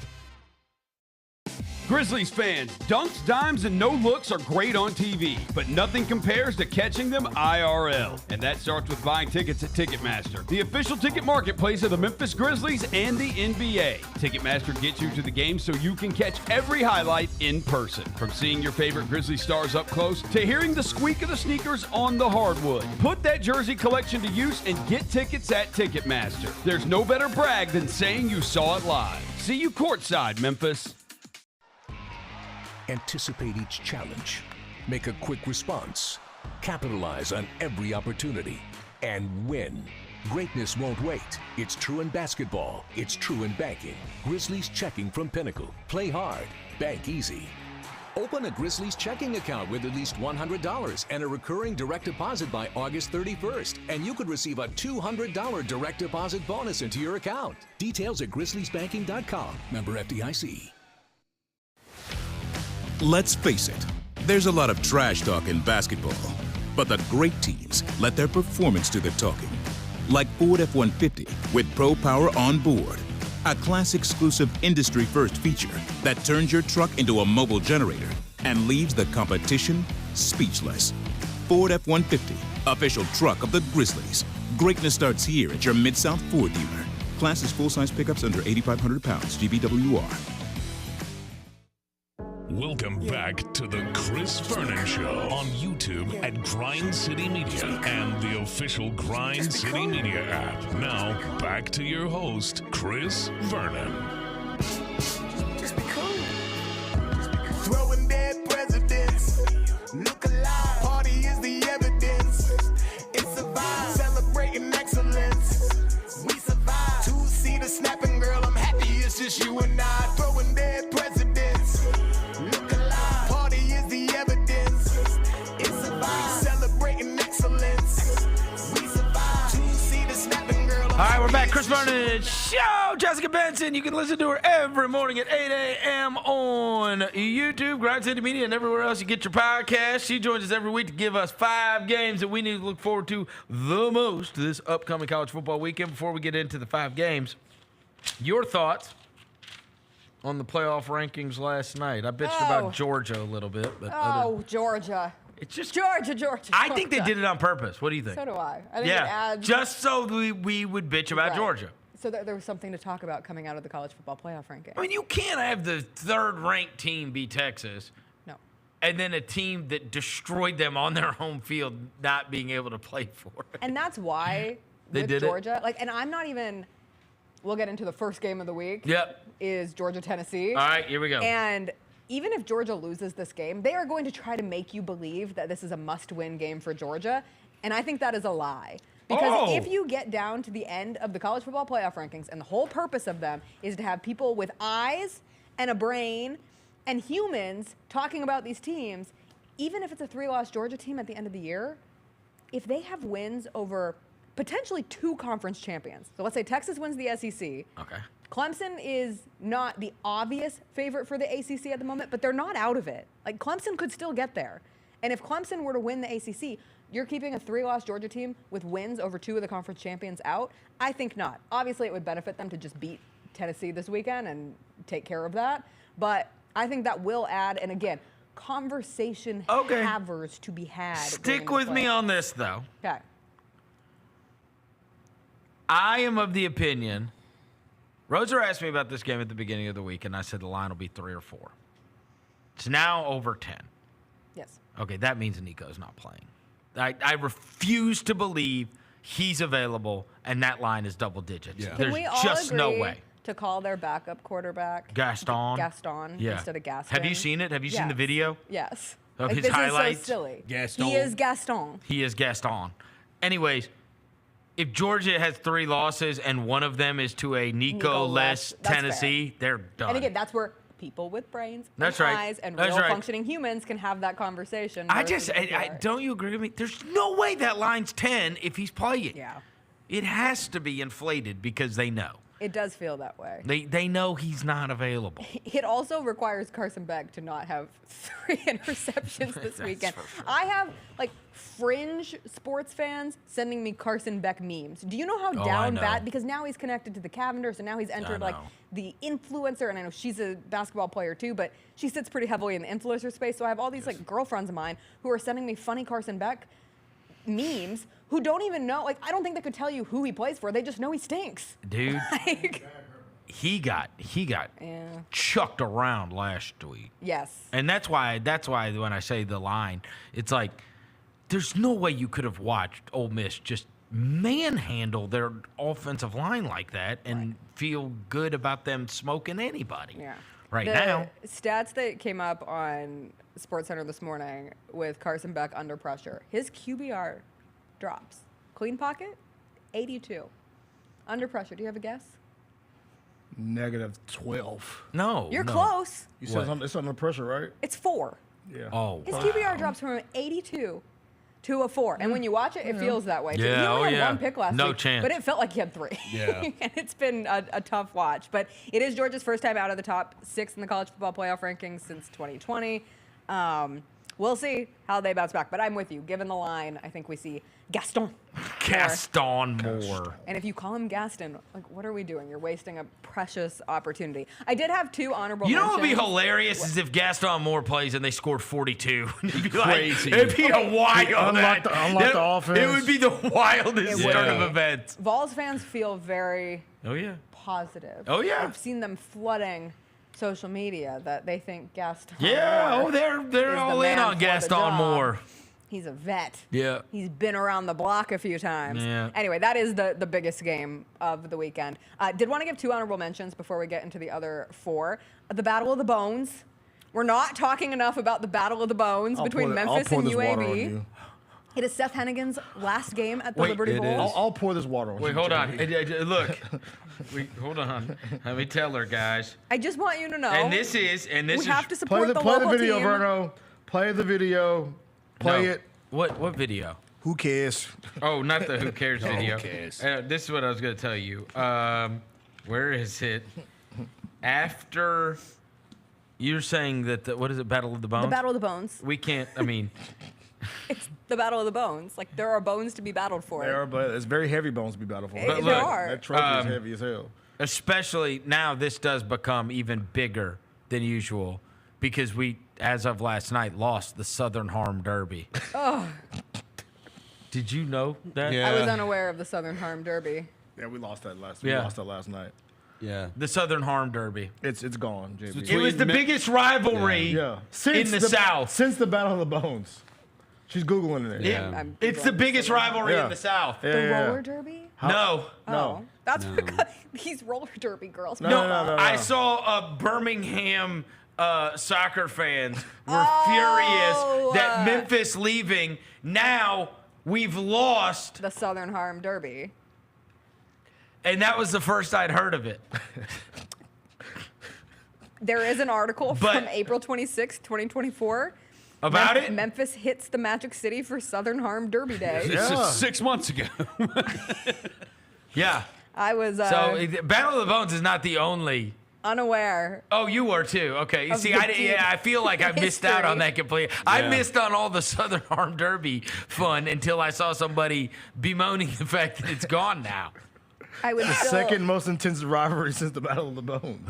Grizzlies fans, dunks, dimes, and no-looks are great on TV, but nothing compares to catching them IRL. And that starts with buying tickets at Ticketmaster, the official ticket marketplace of the Memphis Grizzlies and the NBA. Ticketmaster gets you to the game so you can catch every highlight in person. From seeing your favorite Grizzlies stars up close to hearing the squeak of the sneakers on the hardwood. Put that jersey collection to use and get tickets at Ticketmaster. There's no better brag than saying you saw it live. See you courtside, Memphis. Anticipate each challenge. Make a quick response. Capitalize on every opportunity. And win. Greatness won't wait. It's true in basketball. It's true in banking. Grizzlies Checking from Pinnacle. Play hard. Bank easy. Open a Grizzlies checking account with at least $100 and a recurring direct deposit by August 31st. And you could receive a $200 direct deposit bonus into your account. Details at grizzliesbanking.com. Member FDIC. Let's face it, there's a lot of trash talk in basketball, but the great teams let their performance do the talking. Like Ford F-150 with Pro Power on board, a class-exclusive industry-first feature that turns your truck into a mobile generator and leaves the competition speechless. Ford F-150, official truck of the Grizzlies. Greatness starts here at your Mid-South Ford dealer. Class is full-size pickups under 8,500 pounds, GVWR. Welcome back to the Chris Vernon Show on YouTube at Grind City Media and the official Grind City Media app. Now, back to your host, Chris Vernon. Just be cool. Throwing dead presidents. Look alive. Party is the evidence. It's a vibe. Celebrating excellence. We survive. Two-seater snapping, girl. I'm happy it's just you and I. Throwing dead Vernon Show. Jessica Benson, you can listen to her every morning at 8 a.m. on YouTube, Grind City Media, and everywhere else you get your podcast. She joins us every week to give us 5 games that we need to look forward to the most this upcoming college football weekend. Before we get into the 5 games, your thoughts on the playoff rankings last night? I bitched about Georgia a little bit. But Georgia. It's just Georgia. I think they did it on purpose. What do you think? So do I. I think it adds, just so we would bitch about Georgia. So that there was something to talk about coming out of the college football playoff ranking. I mean, you can't have the 3rd-ranked team be Texas. No. And then a team that destroyed them on their home field not being able to play for it. And that's why They with did it? Georgia, and I'm not even. We'll get into the first game of the week. Yep. Is Georgia-Tennessee. All right, here we go. And even if Georgia loses this game, they are going to try to make you believe that this is a must-win game for Georgia. And I think that is a lie. Because if you get down to the end of the college football playoff rankings, and the whole purpose of them is to have people with eyes and a brain and humans talking about these teams, even if it's a 3-loss Georgia team at the end of the year, if they have wins over potentially 2 conference champions. So let's say Texas wins the SEC. Okay. Clemson is not the obvious favorite for the ACC at the moment, but they're not out of it. Like, Clemson could still get there. And if Clemson were to win the ACC, you're keeping a 3-loss Georgia team with wins over 2 of the conference champions out? I think not. Obviously, it would benefit them to just beat Tennessee this weekend and take care of that. But I think that will add, and again, conversation havers to be had. Stick with me on this, though. Okay. I am of the opinion. Roser asked me about this game at the beginning of the week, and I said the line will be 3 or 4. It's now over 10. Yes. Okay, that means Nico's not playing. I refuse to believe he's available, and that line is double digits. Can There's we all just agree no way. to call their backup quarterback Gaston instead of Gaston? Have you seen it? Have you seen the video? Yes. Of Like, his this highlights? is so silly. Gaston. He is Gaston. He is Gaston. Anyways, if Georgia has 3 losses and one of them is to a Nico-less that's Tennessee, they're done. And again, that's where people with brains That's and right. eyes and That's real right. functioning humans can have that conversation. Don't you agree with me? There's no way that line's 10 if he's playing. Yeah. It has to be inflated because they know. It does feel that way. They know he's not available. It also requires Carson Beck to not have 3 interceptions this weekend. I have fringe sports fans sending me Carson Beck memes. Do you know how down bad? Because now he's connected to the Cavenders, and now he's entered the influencer. And I know she's a basketball player too, but she sits pretty heavily in the influencer space. So I have all these girlfriends of mine who are sending me funny Carson Beck memes who don't even know. I don't think they could tell you who he plays for. They just know he stinks. Dude, he got chucked around last week. Yes. And that's why when I say the line, it's like there's no way you could have watched Ole Miss just manhandle their offensive line like that and feel good about them smoking anybody. Yeah. Now. Stats that came up on SportsCenter this morning with Carson Beck under pressure. His QBR drops. Clean pocket, 82. Under pressure, do you have a guess? -12. No. You're close. You said it's under pressure, right? It's 4. Yeah. Oh. His QBR drops from an 82 to a 4. And when you watch it, it feels that way. Too. Yeah, He only had 1 pick last No week, chance. but it felt like he had 3. Yeah. And it's been a tough watch. But it is Georgia's first time out of the top 6 in the college football playoff rankings since 2020. We'll see how they bounce back. But I'm with you. Given the line, I think we see Gaston. Moore. And if you call him Gaston, what are we doing? You're wasting a precious opportunity. I did have 2 honorable You know what would be mentions. hilarious is if Gaston Moore plays and they scored 42. It'd be crazy. It'd be a wild Unlock the offense. It would be the wildest turn of events. Vols fans feel very positive. Oh, yeah. I've seen them flooding social media that they think Gaston Yeah, Moore they're is the all in man on for the Gaston job. Moore. He's a vet. Yeah. He's been around the block a few times. Yeah. Anyway, that is the biggest game of the weekend. Did want to give 2 honorable mentions before we get into the other 4. The Battle of the Bones. We're not talking enough about the Battle of the Bones between Memphis and UAB. It is Seth Hennigan's last game at the Liberty Bowl. I'll pour this water on you. Wait, hold on. Look. Hold on. Let me tell her, guys. I just want you to know. And this we is have to support the play local the video, team. Verno. Play the video. Play it. What video? Who cares? Oh, not the who cares No, who video. cares? This is what I was going to tell you. Where is it? After you're saying that what is it? Battle of the Bones. The Battle of the Bones. We can't. I mean, It's the Battle of the Bones. Like there are bones to be battled for. There are, but it's very heavy bones to be battled for. But there are. That trophy is heavy as hell. especially now, this does become even bigger than usual because we, as of last night, lost the Southern Harm Derby. Oh, Did you know that? I was unaware of the Southern Harm Derby. Yeah, we lost that last. Yeah. We lost that last night. Yeah. The Southern Harm Derby. It's gone, JB. It was the biggest rivalry in the South. Since the Battle of the Bones. She's Googling it. Yeah. It's the biggest rivalry in the South. Yeah, The yeah. roller derby? No. Oh, that's because these roller derby girls. No, I saw Birmingham soccer fans were furious that Memphis leaving. Now we've lost. The Southern Harm Derby. And that was the first I'd heard of it. There is an article from April 26, 2024. About it? Memphis hits the Magic City for Southern Harm Derby Day. This is 6 months ago. Yeah. I was So Battle of the Bones is not the only. unaware. Oh, you were too. Okay. Of See, the I feel like I missed out on history. that completely. I missed on all the Southern Harm Derby fun until I saw somebody bemoaning the fact that it's gone now. I would The still, second most intense rivalry since the Battle of the Bones.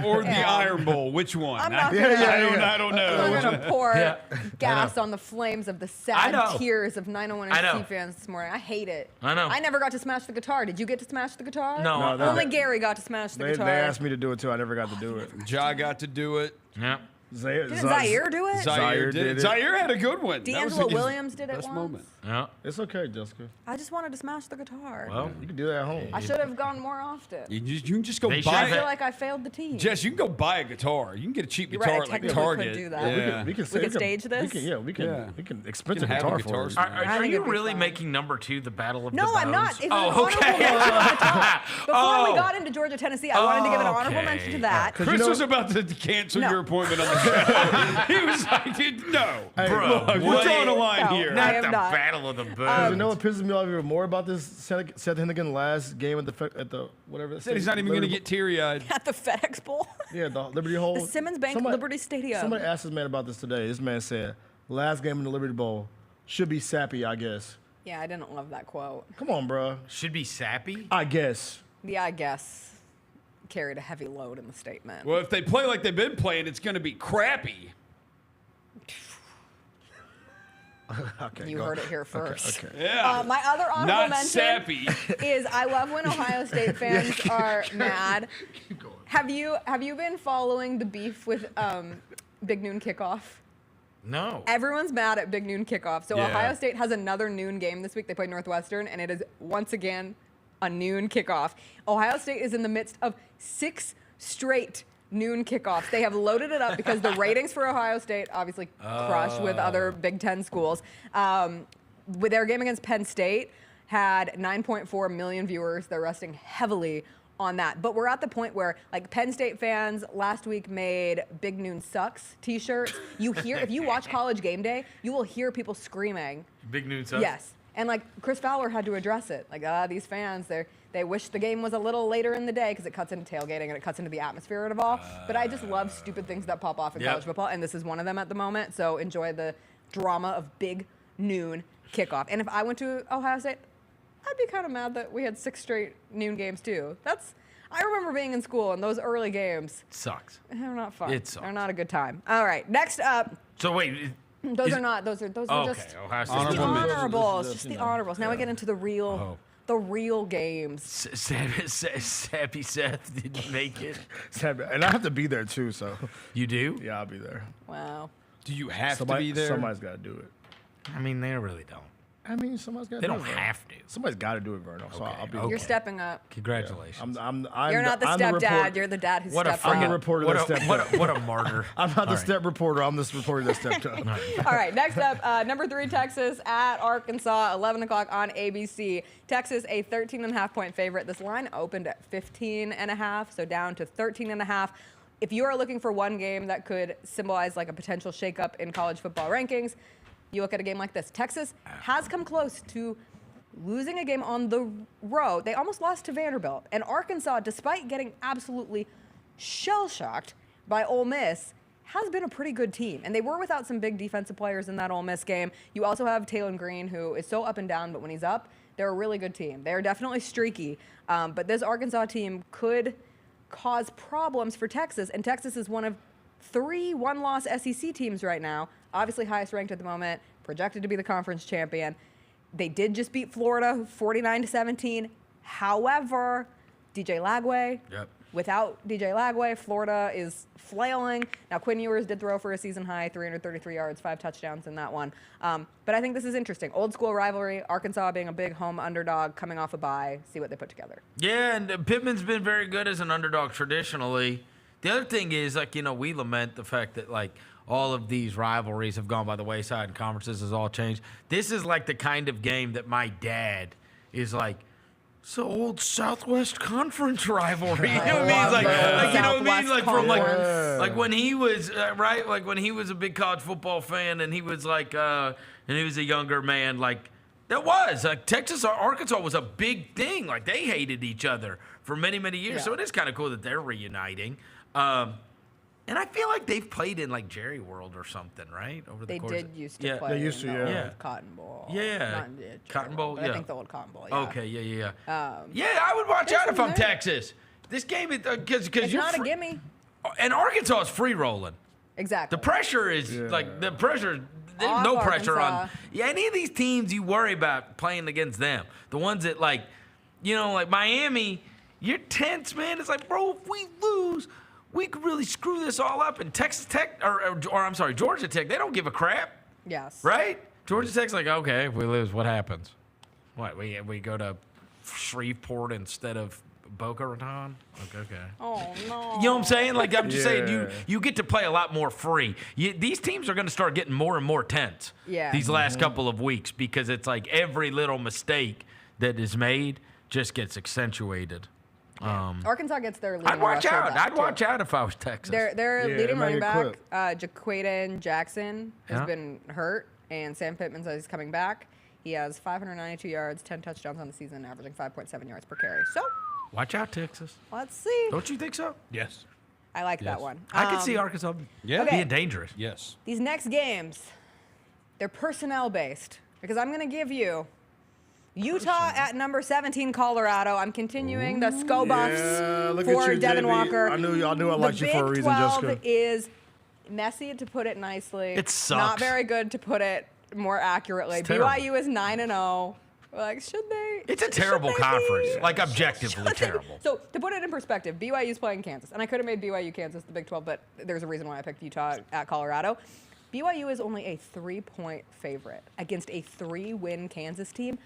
Or the Iron Bowl. Which one? I'm not I don't know. We're gonna pour Yeah. gas on the flames of the I sad know. tears of 901 I know. FC fans this morning. I hate it. I know. I never got to smash the guitar. Did you get to smash the guitar? No, Only Gary got to smash the They guitar. asked me to do it too. I never got to do it. Ja got to do it. Yeah. Didn't Zaire do it? Zaire did it. Zaire had a good one. That was D'Angelo his Williams did it best once. moment. Yeah. It's okay, Jessica. I just wanted to smash the guitar. Well, you can do that at home. I should have gone more often. You can just go I buy feel it. like I failed the team. Jess, you can go buy a guitar. You can get a cheap You're guitar right, I at like technically Target. could do that. Yeah. We can stage this? We can expensive have a guitar guitar for store. it. Are you really making number 2 the Battle of the Bones? No, I'm not. It's an Oh, honorable okay. mention at the top. Before we Oh. got into Georgia, Tennessee, I wanted to give an honorable Okay. mention to that. Chris was about to cancel No. your appointment on the show. He was like, no. Bro, Look, we're what? drawing a line No. here. I Not am the not. Battle of the You Bones. know what pisses me off even more about this Seth Hennigan last game at the whatever? Said he's not even going to get teary-eyed. At the FedEx Bowl. Yeah, the Liberty Hole. The Simmons Bank Somebody- Liberty Stadium. Somebody asked this man about this today. This man said, last game in the Liberty Bowl should be sappy, I guess. Yeah, I didn't love that quote. Come on, bro. Should be sappy? I guess. Yeah, I guess carried a heavy load in the statement. Well, if they play like they've been playing, it's going to be crappy. Okay, You go. heard it here first. Okay. Yeah. My other honorable Not mention sappy. is I love when Ohio State fans are mad. Have you been following the beef with Big Noon Kickoff? No. Everyone's mad at Big Noon Kickoff. So Yeah. Ohio State has another noon game this week. They play Northwestern, and it is once again a noon kickoff. Ohio State is in the midst of 6 straight noon kickoffs. They have loaded it up because the ratings for Ohio State obviously crushed with other Big Ten schools. With their game against Penn State had 9.4 million viewers. They're resting heavily on that. But we're at the point where, like, Penn State fans last week made Big Noon Sucks t-shirts. You hear, if you watch College Game Day, you will hear people screaming. Big Noon Sucks? Yes. And, like, Chris Fowler had to address it. Like, these fans, they wish the game was a little later in the day because it cuts into tailgating and it cuts into the atmosphere of it all. But I just love stupid things that pop off in college football, and this is one of them at the moment. So enjoy the drama of Big Noon Kickoff. And if I went to Ohio State, I'd be kind of mad that we had 6 straight noon games too. I remember being in school and those early games. Sucks. They're not fun. It sucks. They're not a good time. All right, next up. So wait. Those are not. Those are just Ohio State. just the honorables. Just the honorables. Now we get into the real games. Sappy Seth didn't make it. And I have to be there too, so. You do? Yeah, I'll be there. Wow. Do you have to be there? Somebody's got to do it. I mean, they really don't. I mean, somebody's got to They do it. don't have to. Somebody's got to do it, Vernon. So I'll be You're stepping up. Congratulations. You're not the stepdad. You're the dad who's stepped I'm up. the reporter that stepped up. What a martyr. I'm not the step reporter. I'm the reporter that stepped up. All right, next up, number 3, Texas at Arkansas, 11 o'clock on ABC. Texas, a 13.5-point favorite. This line opened at 15.5, so down to 13.5. If you are looking for one game that could symbolize like a potential shakeup in college football rankings, you look at a game like this. Texas has come close to losing a game on the road. They almost lost to Vanderbilt. And Arkansas, despite getting absolutely shell-shocked by Ole Miss, has been a pretty good team. And they were without some big defensive players in that Ole Miss game. You also have Taylor Green, who is so up and down, but when he's up, they're a really good team. They're definitely streaky. But this Arkansas team could cause problems for Texas. And Texas is one of 3 one-loss SEC teams right now. Obviously highest ranked at the moment, projected to be the conference champion. They did just beat Florida 49-17. However, DJ Lagway. Yep. Without DJ Lagway, Florida is flailing. Now, Quinn Ewers did throw for a season high, 333 yards, 5 touchdowns in that one. But I think this is interesting. Old school rivalry, Arkansas being a big home underdog, coming off a bye, see what they put together. Yeah, and Pittman's been very good as an underdog traditionally. The other thing is, like, we lament the fact that, like, all of these rivalries have gone by the wayside and conferences has all changed. This is like the kind of game that my dad is like, so old Southwest Conference rivalry. You know what I mean? Like you know what I mean? Like from like when he was right, like when he was a big college football fan, and he was like, and he was a younger man. Like that was like Texas or Arkansas was a big thing. Like they hated each other for many years. Yeah. So it is kind of cool that they're reuniting. And I feel like they've played in like Jerry World or something, right? Over the They course did of, used to play in the old Cotton Bowl. Yeah. Not in the Jerry Cotton Bowl, World, but yeah. I think the old Cotton Bowl, yeah. Okay, yeah. Yeah, I would watch out if I'm there. Texas. This game is because It's you're not a gimme. and Arkansas is free rolling. Exactly. The pressure is like the pressure. There's no pressure on any of these teams you worry about playing against them. The ones that like Miami, you're tense, man. It's like, bro, if we lose, we could really screw this all up. And Texas Tech, or I'm sorry, Georgia Tech, they don't give a crap. Yes. Right? Georgia Tech's like, okay, if we lose, what happens? What, we go to Shreveport instead of Boca Raton? Okay. Oh, no. You know what I'm saying? Like, I'm just saying, you get to play a lot more free. These teams are going to start getting more and more tense these last couple of weeks because it's like every little mistake that is made just gets accentuated. Arkansas gets their leading I'd watch rusher out. back, I'd watch out if I was Texas. Their leading running back, Jaquaden Jackson, has been hurt, and Sam Pittman says he's coming back. He has 592 yards, 10 touchdowns on the season, averaging 5.7 yards per carry. So, watch out, Texas. Let's see. Don't you think so? Yes. I like that one. I could see Arkansas being dangerous. Yes. These next games, they're personnel-based, because I'm going to give you Utah at number 17, Colorado. I'm continuing the SCO buffs for Devin Walker. I knew I liked you for a reason, Jessica. The Big 12 is messy, to put it nicely. It sucks. Not very good, to put it more accurately. It's terrible. BYU is 9-0. Like, should they? It's a terrible conference. Like, objectively terrible. So, to put it in perspective, BYU's playing Kansas. And I could have made BYU Kansas the Big 12, but there's a reason why I picked Utah at Colorado. BYU is only a 3-point favorite against a 3-win Kansas team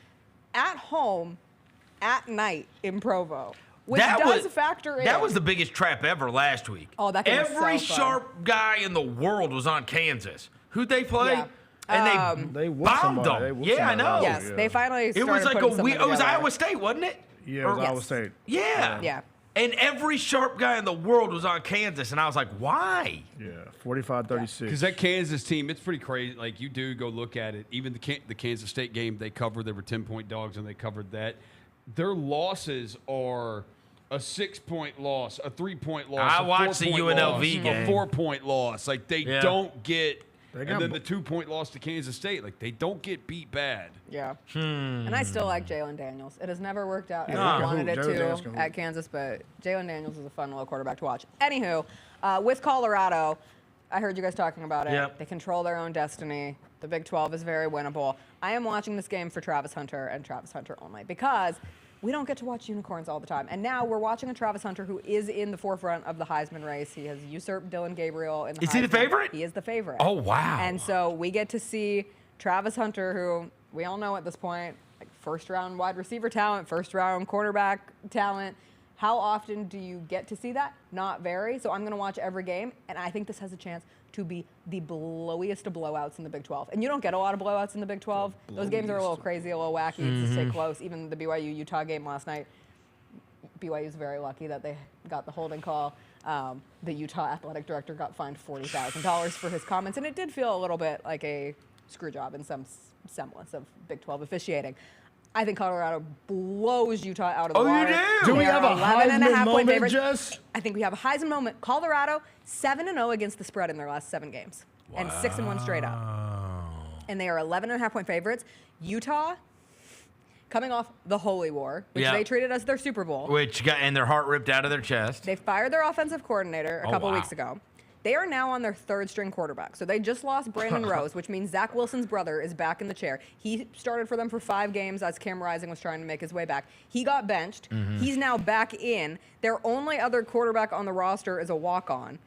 at home at night in Provo, which does factor in. That was the biggest trap ever last week. Oh, that game was so Every fun. sharp guy in the world was on Kansas. Who'd they play? Yeah. And they whooped bombed somebody. They them. whooped Yeah, I somebody. know. Yes, they finally started It was like putting it something was together. Iowa State, wasn't it? Yeah, it was Iowa State. Yeah. Yeah. And every sharp guy in the world was on Kansas, and I was like, why? Yeah, 45-36. Because that Kansas team, it's pretty crazy. Like, you do go look at it. Even the Kansas State game, they covered. They were 10-point dogs, and they covered that. Their losses are a 6-point loss, a 3-point loss. I a watched the 4-point UNLV loss, game. A 4-point loss. Like, they don't get. got And then the 2-point loss to Kansas State. Like, they don't get beat bad. Yeah. And I still like Jalen Daniels. It has never worked out as Yeah. we wanted it Jalen Daniels can to hoop. at Kansas, but Jalen Daniels is a fun little quarterback to watch. Anywho, with Colorado, I heard you guys talking about it. Yep. They control their own destiny. The Big 12 is very winnable. I am watching this game for Travis Hunter and Travis Hunter only because we don't get to watch unicorns all the time. And now we're watching a Travis Hunter who is in the forefront of the Heisman race. He has usurped Dylan Gabriel in the Is he the Heisman. favorite? He is the favorite. Oh, wow. And so we get to see Travis Hunter, who we all know at this point, like first-round wide receiver talent, first-round quarterback talent. How often do you get to see that? Not very. So I'm going to watch every game, and I think this has a chance to be the blowiest of blowouts in the Big 12. And you don't get a lot of blowouts in the Big 12. Those games are a little crazy, a little wacky. It's stay close. Even the BYU-Utah game last night, BYU is very lucky that they got the holding call. The Utah athletic director got fined $40,000 for his comments, and it did feel a little bit like a screw job in some semblance of Big 12 officiating. I think Colorado blows Utah out of the water. You do? Do we have a 11 Heisman moment, Jess? I think we have a Heisman moment. Colorado 7-0 against the spread in their last 7 games, and 6-1 straight up. And they are 11.5-point favorites. Utah, coming off the Holy War, which they treated as their Super Bowl. Which got and their heart ripped out of their chest. They fired their offensive coordinator a couple weeks ago. They are now on their 3rd string quarterback. So they just lost Brandon Rose, which means Zach Wilson's brother is back in the chair. He started for them for 5 games as Cam Rising was trying to make his way back. He got benched. He's now back in. Their only other quarterback on the roster is a walk-on.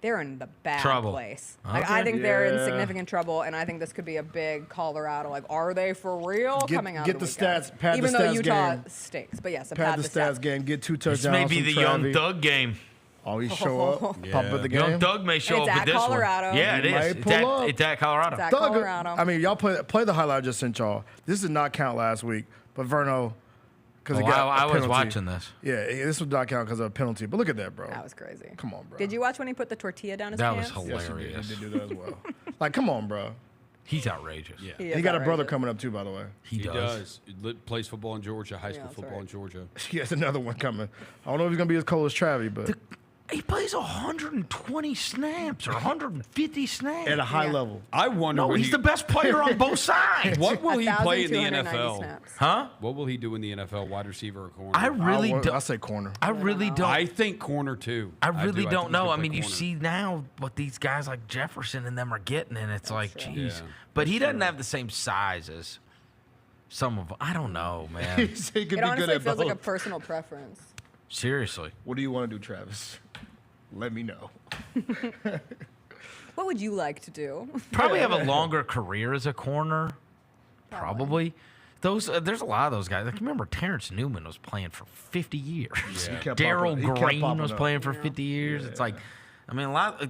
They're in the bad place. Like, I think they're in significant trouble, and I think this could be a big Colorado. Like, are they for real coming out Get of the weekend? stats. Pad Even the though stats Utah game. stinks. But yes, Pad the stats game. Get 2 touchdowns. This may be the Young Travi. Thug game. Always show up. Pump at the game. Young Thug may show It's up at with this Colorado. one. Yeah, it Might is. pull up. It's at Colorado. It's at Thug, Colorado. I mean, y'all play the highlight I just sent y'all. This did not count last week, but Verno, because he got I a was penalty. watching this. Yeah, this would not count because of a penalty. But look at that, bro. That was crazy. Come on, bro. Did you watch when he put the tortilla down his That pants? was hilarious. Yes, he did do that as well. Like, come on, bro. He's outrageous. Yeah. He got a brother coming up too, by the way. He does. Plays football in Georgia, high school football in Georgia. He has another one coming. I don't know if he's gonna be as cold as Travi, but He plays 120 snaps or 150 snaps. at a high level. I wonder. No, what he's the best player on both sides. What will he play in the 1,290 NFL? snaps. Huh? What will he do in the NFL? Wide receiver or corner? I really don't. I say corner. I really don't. I think corner too. I really do. don't think know. he'll I play mean, you corner. see now what these guys like Jefferson and them are getting, and it's like, true. geez. Yeah, But he doesn't have the same size as some of them. I don't know, man. He said he could It be honestly good at feels both. like a personal preference. Seriously. What do you want to do, Travis? Let me know. What would you like to do? Probably have a longer career as a corner. Probably. Those there's a lot of those guys. Like, remember Terrence Newman was playing for 50 years. Yeah. Daryl He kept Green popping was up. playing for 50 years. It's like, I mean, a lot.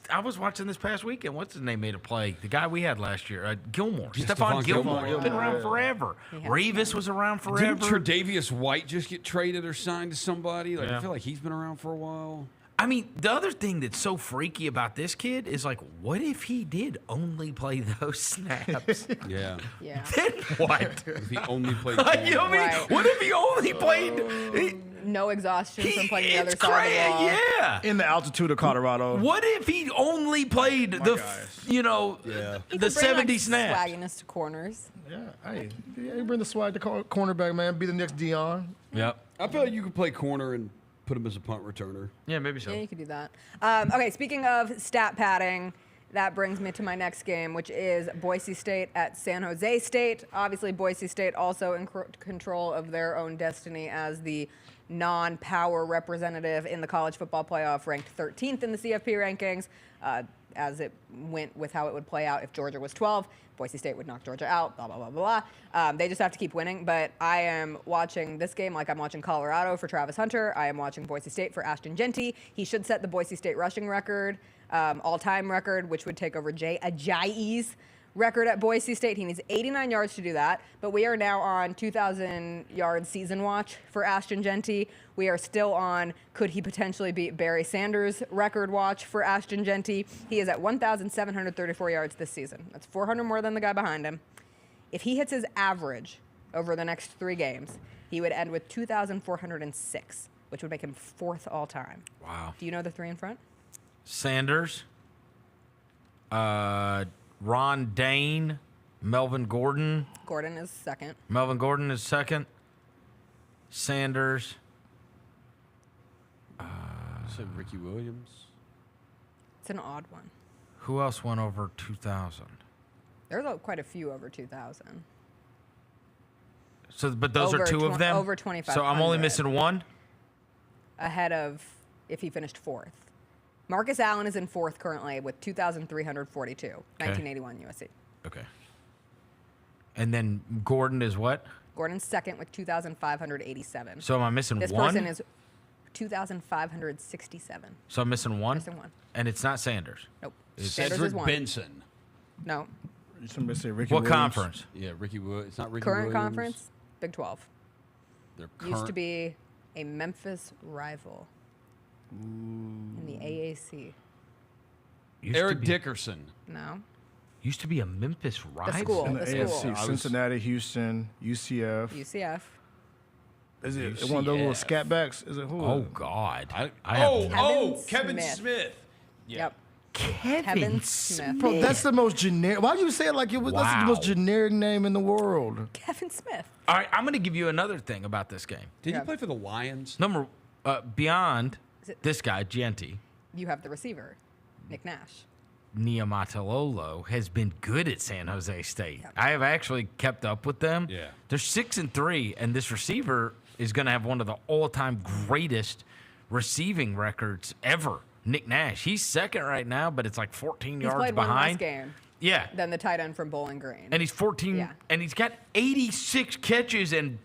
I was watching this past weekend. What's his name made a play? The guy we had last year, Gilmore. Stephon Gilmore. He's been around forever. Revis was around forever. Didn't Tre'Davious White just get traded or signed to somebody? Like, Yeah. I feel like he's been around for a while. I mean, the other thing that's so freaky about this kid is like, what if he did only play those snaps? Yeah. Yeah. Then what? If he only played Like, you know corner. what I mean? Right. What if he only played? No exhaustion from playing the other It's side crazy, of the ball. yeah. In the altitude of Colorado. What if he only played guys. He the could bring, 70 like, snaps? swagginess to corners. Yeah, hey, you bring the swag to cornerback, man. Be the next Dion. Yep. I feel like you could play corner and put him as a punt returner. Yeah, maybe so. Yeah, you could do that. Okay, speaking of stat padding, that brings me to my next game, which is Boise State at San Jose State. Obviously, Boise State also in control of their own destiny as the non-power representative in the college football playoff, ranked 13th in the CFP rankings, as it went with how it would play out if Georgia was 12. Boise State would knock Georgia out, blah, blah, blah, blah, blah. They just have to keep winning. But I am watching this game like I'm watching Colorado for Travis Hunter. I am watching Boise State for Ashton Jeanty. He should set the Boise State rushing record, all-time record, which would take over Jay Ajayi's record at Boise State. He needs 89 yards to do that. But we are now on 2,000-yard season watch for Ashton Jeanty. We are still on could he potentially beat Barry Sanders' record watch for Ashton Jeanty. He is at 1,734 yards this season. That's 400 more than the guy behind him. If he hits his average over the next 3 games, he would end with 2,406, which would make him 4th all-time. Wow. Do you know the 3 in front? Sanders, Ron Dane, Melvin Gordon. Gordon is 2nd. Melvin Gordon is 2nd. Sanders. Said Ricky Williams. It's an odd one. Who else went over 2,000? There's quite a few over 2,000. So, but those are Over 2 of them? over 2,500. So I'm only missing 1? Ahead of if he finished 4th. Marcus Allen is in 4th currently with 2,342. 1981 USC. Okay. And then Gordon is what? Gordon's 2nd with 2,587. So am I missing this 1? This person is 2,567. So I'm missing 1? Missing 1. And it's not Sanders? Nope. It's Sanders Cedric is 1. Benson. No. Somebody say Ricky What Williams. conference? Yeah, Ricky Williams. It's not Ricky Current Williams. conference, Big 12. They're Used to be a Memphis rival in the AAC. Eric Dickerson. No. Used to be a Memphis Rise. school. In the The AFC, school. Cincinnati, Houston, UCF. UCF. Is it one of those little scat backs? Is it who? Oh God. Kevin Smith. Yep. Kevin Smith. Bro, that's the most generic. Why do you say it like it was? That's the most generic name in the world. Kevin Smith. All right, I'm going to give you another thing about this game. Did you play for the Lions? Beyond this guy, Genty, You have the receiver, Nick Nash. Niumatalolo has been good at San Jose State. I have actually kept up with them. Yeah. They're 6-3, and this receiver is going to have one of the all-time greatest receiving records ever. Nick Nash. He's second right now, but it's like 14 He's yards played behind. one less game. Yeah. Than the tight end from Bowling Green. And he's 14, and he's got 86 catches and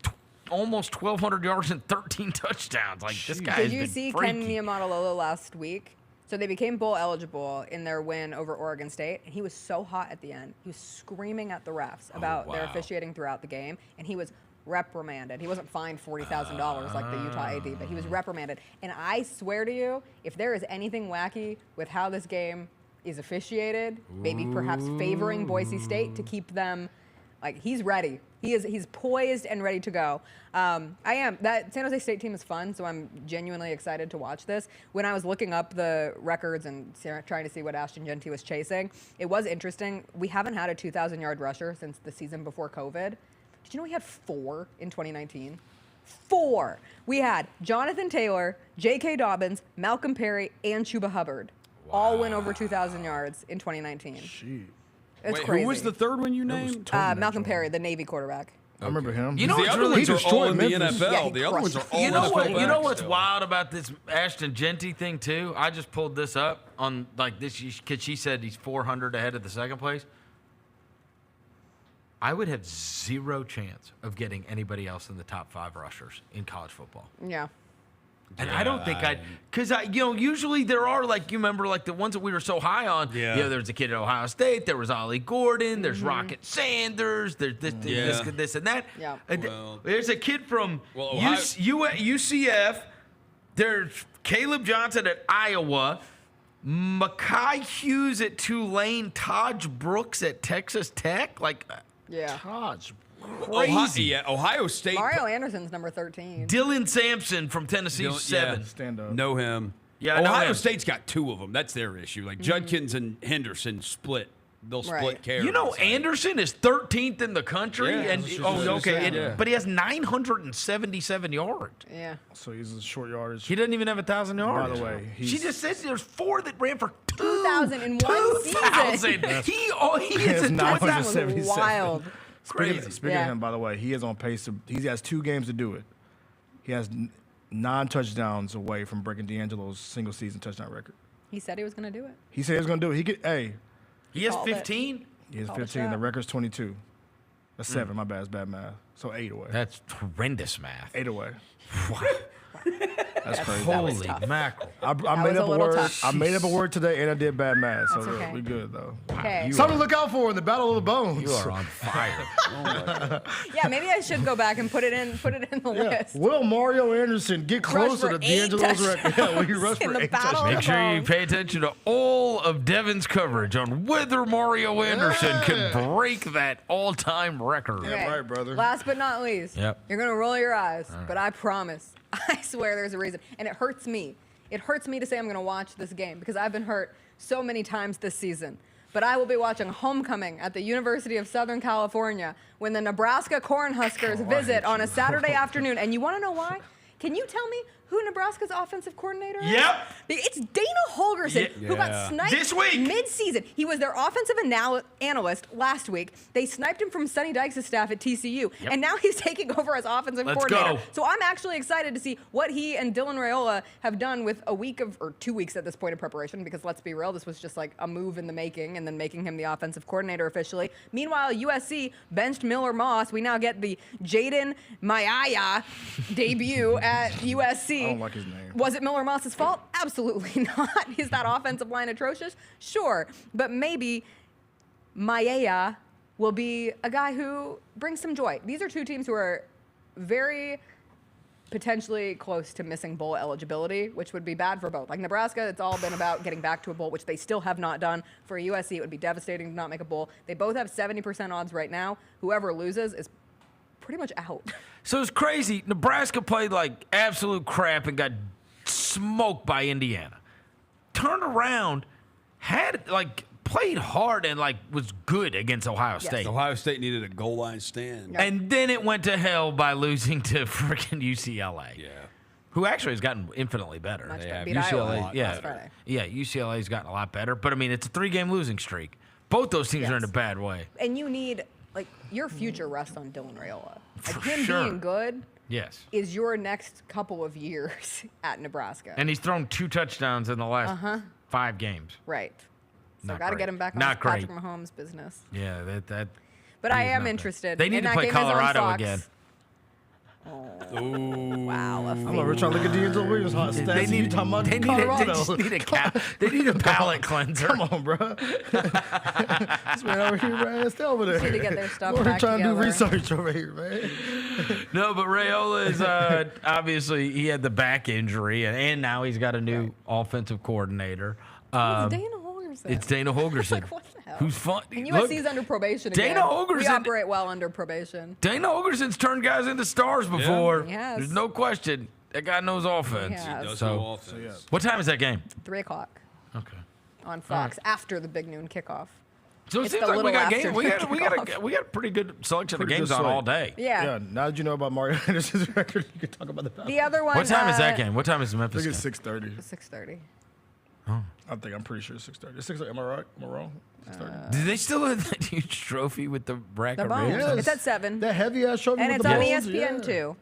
almost 1,200 yards and 13 touchdowns. Like, this guy Did you see Ken Niumatalolo last week? So they became bowl eligible in their win over Oregon State, and he was so hot at the end. He was screaming at the refs about their officiating throughout the game, and he was reprimanded. He wasn't fined $40,000 like the Utah AD, but he was reprimanded. And I swear to you, if there is anything wacky with how this game is officiated, maybe perhaps favoring Boise State to keep them, like, he's ready. He's poised and ready to go. That San Jose State team is fun, so I'm genuinely excited to watch this. When I was looking up the records and trying to see what Ashton Genty was chasing, it was interesting. We haven't had a 2,000-yard rusher since the season before COVID. Did you know we had 4 in 2019? 4. We had Jonathan Taylor, J.K. Dobbins, Malcolm Perry, and Chuba Hubbard. All went over 2,000 yards in 2019. It's crazy. Who was the third one you named? Malcolm Perry, the Navy quarterback. I remember him. You know the what's other really ones are all in the NFL. The other ones are all you know what? NFL You know backs what's still. wild about this Ashton Genty thing too? I just pulled this up on like this because she said he's 400 ahead of the second place. I would have zero chance of getting anybody else in the top 5 rushers in college football. Yeah. And I don't think because usually there are, like, you remember, like, the ones that we were so high on. Yeah. There's a kid at Ohio State. There was Ollie Gordon. There's Rocket Sanders. There's this and that. Yeah. There's a kid from Ohio- UCF. There's Caleb Johnson at Iowa. Mekhi Hughes at Tulane. Taj Brooks at Texas Tech. Like, Yeah. Taj Crazy. Ohio State. Mario Anderson's number 13. Dylan Sampson from Tennessee, 7. Stand up. Know him. Yeah, I know Ohio him. State's got 2 of them. That's their issue. Like Judkins and Henderson split. They'll split carries. You know, Anderson is 13th in the country, Yeah, and that's what you said. but he has 977 yards. Yeah. So he's a short yardage. He doesn't even have 1,000 yards. By the way, she just said there's 4 that ran for 2,000 in one season. 2,000. He has is a 977. Wild. Speaking Crazy. of him, by the way, he is on pace. He has 2 games to do it. He has 9 touchdowns away from breaking D'Angelo's single-season touchdown record. He said he was going to do it. He said he was going to do it. He has Called it. 15. He has Call the 15. The shot. record's 22. That's 7. My bad. It's bad math. So 8 away. That's horrendous math. 8 away. That's crazy. Holy mackerel. I was made a up a little word. tough. I made up a word today, and I did bad math. So That's okay. we good though. Okay. Something to look out for in the Battle of the Bones. You are on fire. Yeah, maybe I should go back and put it in the list. Will Mario Anderson get closer for to 8 D'Angelo's record? Yeah, will he rush in for the 8 Battle of touchdowns? Make sure you pay attention to all of Devin's coverage on whether Mario Anderson can break that all-time record. Okay. right, brother. Last but not least, Yep. you're going to roll your eyes, but I promise, I swear there's a reason. And it hurts me. It hurts me to say I'm going to watch this game because I've been hurt so many times this season. But I will be watching Homecoming at the University of Southern California when the Nebraska Cornhuskers visit on a Saturday afternoon. And you want to know why? Can you tell me who Nebraska's offensive coordinator is? Yep. It's Dana Holgerson, who got sniped This week. mid-season. He was their offensive analyst last week. They sniped him from Sonny Dykes' staff at TCU, and now he's taking over as offensive Let's coordinator. go. So I'm actually excited to see what he and Dylan Raiola have done with a week or 2 weeks at this point of preparation, because let's be real, this was just like a move in the making and then making him the offensive coordinator officially. Meanwhile, USC benched Miller Moss. We now get the Jaden Mayaya debut at USC. I don't like his name. Was it Miller Moss's fault? Absolutely not. Is that offensive line atrocious? Sure. But maybe Mayaya will be a guy who brings some joy. These are 2 teams who are very potentially close to missing bowl eligibility, which would be bad for both. Like Nebraska, it's all been about getting back to a bowl, which they still have not done. For USC, it would be devastating to not make a bowl. They both have 70% odds right now. Whoever loses is pretty much out. So it's crazy. Nebraska played like absolute crap and got smoked by Indiana. Turned around, played hard and was good against Ohio State. Ohio State needed a goal line stand. Yep. And then it went to hell by losing to freaking UCLA. Yeah. Who actually has gotten infinitely better. Much They better. have. Beat Iowa yeah, last Friday. yeah, UCLA's gotten a lot better. But I mean, it's a 3-game losing streak. Both those teams are in a bad way. And you need, your future rests on Dylan Raiola. For Him sure. being good Yes. is your next couple of years at Nebraska. And he's thrown 2 touchdowns in the last 5 games. Right. So Not got to great. get him back on Not his Patrick great. Mahomes business. Yeah, that. But I he's am not interested. They need And to that play game is on Colorado Fox. again. Wow. I'm like, we're trying to look at D'Angelo Williams hot stats. They and you need, talking about they, need Colorado. they just need they need a palate cleanser. Come on, bro. This man over here, man. Stay over there. Need to get their stuff We're back trying to do together. research over here, man. No, but Raiola is obviously he had the back injury, and now he's got a new offensive coordinator. It's Dana Holgorsen. It's Dana Holgorsen. Like, what the hell? Who's fun? And Look, USC's under probation Dana again. Holgorsen- We operate well under probation. Dana Holgersen's turned guys into stars before. He has. There's no question. That guy knows offense. He has. He does So, know offense. what time is that game? 3 o'clock Okay. on Fox after the big noon kickoff. So it It's seems the like we little got after games. We got a pretty good selection Pretty of games good on slate. all day. Yeah. Now that you know about Mario Anderson's record, you can talk about the Falcons. The other one. What time is that game? What time is the I Memphis think game? it's 6:30. 6:30. I'm pretty sure it's 6:30. It's 6:30. Am I right? Am I wrong? 6:30. Do they still have that huge trophy with the rack The of bones. ribs? Yes. It's at 7. That heavy ass trophy And with it's the on bones, ESPN yeah. too.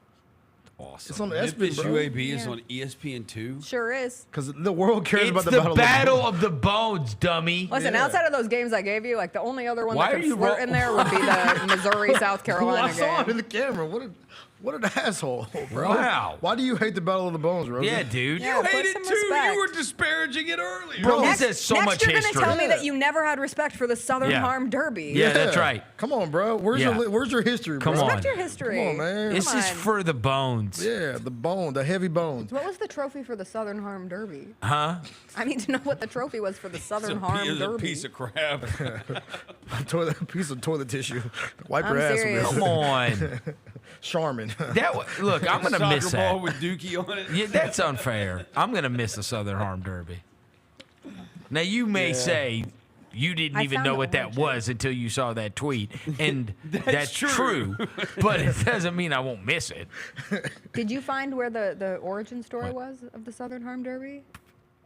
Awesome. It's on Memphis ESPN, bro. UAB is Yeah. on ESPN2. Sure is. Because the world cares It's about the the battle of the bones, dummy. Listen, Yeah. outside of those games I gave you, the only other one Why that are could you flirt in there would be the Missouri South Well, Carolina I saw it in game. the camera. What an asshole, bro. Wow. Why do you hate the Battle of the Bones, bro? Yeah, dude. Yeah, You put hate it some too. respect. You were disparaging it earlier. Bro, Next, this has so next much you're history. gonna tell me that you never had respect for the Southern Yeah. Harm Derby. Yeah, that's right. Come on, bro. Where's Yeah. your history, bro? Come on. Respect your history. Come on, man. This is for the bones. Yeah, the heavy bones. What was the trophy for the Southern Harm Derby? Huh? I need to know what the trophy was for the Southern Harm It's a Derby. piece of crap. A piece of toilet tissue. Wipe I'm your ass serious. with Come on. Charmin. Look, I'm gonna miss Soccer ball that. with Dookie on it. Yeah, that's unfair. I'm gonna miss the Southern Harm Derby. Now you may say you didn't I even found know the what that origin. was until you saw that tweet, and that's true. But it doesn't mean I won't miss it. Did you find where the origin story was of the Southern Harm Derby?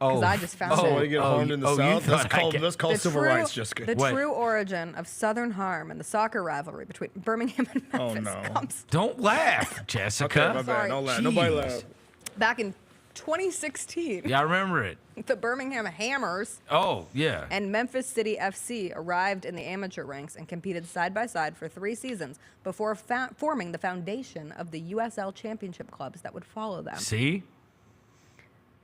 Oh, Because I just found So it. when you get harmed in the you South, thought that's I called get- civil rights, Jessica. The What? true origin of Southern Harm and the soccer rivalry between Birmingham and Oh, Memphis no. comes Don't laugh, Okay, Jessica. my bad. Sorry. Don't laugh. Nobody Jeez. laugh. back in 2016. Yeah, I remember it. The Birmingham Hammers Oh, yeah. and Memphis City FC arrived in the amateur ranks and competed side by side for 3 seasons before forming the foundation of the USL Championship clubs that would follow them. See?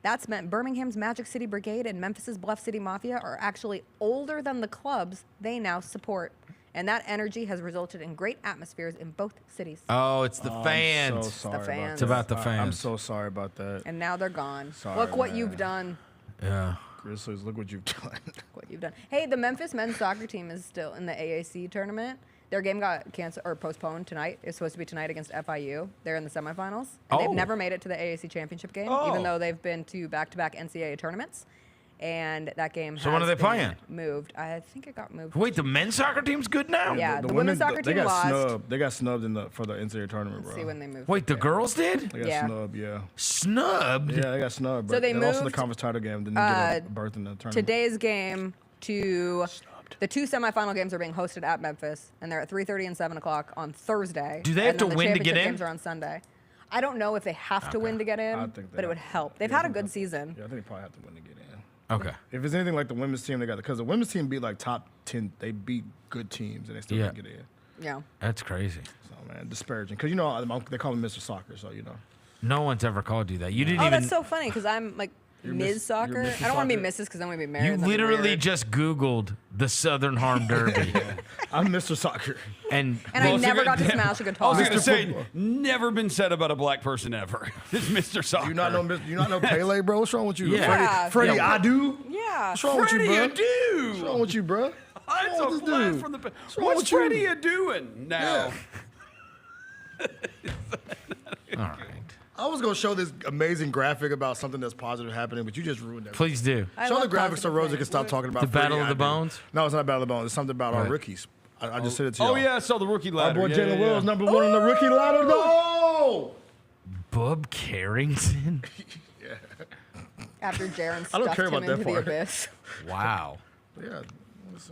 That's meant Birmingham's Magic City Brigade and Memphis's Bluff City Mafia are actually older than the clubs they now support. And that energy has resulted in great atmospheres in both cities. Oh, it's the I'm fans. so sorry The fans. It's about the I'm fans. so sorry about that. And now they're gone. Sorry, Look what man. you've done. Yeah. Grizzlies, look what you've done. What you've done. Hey, the Memphis men's soccer team is still in the AAC tournament. Their game got canceled or postponed tonight. It's supposed to be tonight against FIU. They're in the semifinals. And they've Oh. never made it to the AAC championship game, Oh. even though they've been to back-to-back NCAA tournaments. And that game So when has are they been playing? moved. I think it got moved. Wait, the men's soccer team's good now? Yeah, the women's soccer they team got lost. snubbed. They got snubbed for the NCAA tournament, bro. Let's see when they moved. Wait, the girls did? They got Yeah. snubbed, yeah. Snubbed? Yeah, they got snubbed. So But they lost in the moved, conference title game. Didn't get a berth in the tournament. Today's game to the 2 semifinal games are being hosted at Memphis, and they're at 3:30 and 7 o'clock on Thursday. Do they have and to then the win to get championship in? games are on Sunday. I don't know if they have to win to get in, I think they but it would have to. help. They've Yeah, I had a think good they- season. Yeah, I think they probably have to win to get in. Okay. If it's anything like the women's team, they got because the women's team beat like top 10. They beat good teams and they still Yeah. didn't get in. Yeah. That's crazy. So man, disparaging because they call him Mr. Soccer, so you know. No one's ever called you that. You didn't Oh, even. that's so funny because I'm like Ms. Soccer. I don't want to be Mrs. because I'm going to be married. You That'd be literally weird. just Googled the Southern Harm Derby. I'm Mr. Soccer. And I never got to smash a I guitar. was going to say, never been said about a black person ever. It's Mr. Soccer. You not know Pele, bro? What's wrong with you? Yeah. Freddie, I do. Yeah. What's wrong with you, bro? Adu. What's wrong with you, bro? That's a blast from the. What's Freddie doing now? All right. I was gonna show this amazing graphic about something that's positive happening, but you just ruined it. Please do. Show the graphic so Rosa can stop talking about The Battle Freddie of the Adu. Bones? No, it's not Battle of the Bones. It's something about our Right. rookies. I just said it to you. Oh yeah, I saw the rookie ladder. Our boy Yeah, Jalen yeah, Wills, yeah. number 1 on the rookie ladder. No. Bub Carrington? After Jaron I don't stuffed care him about that into the part. abyss. Wow. Yeah. Just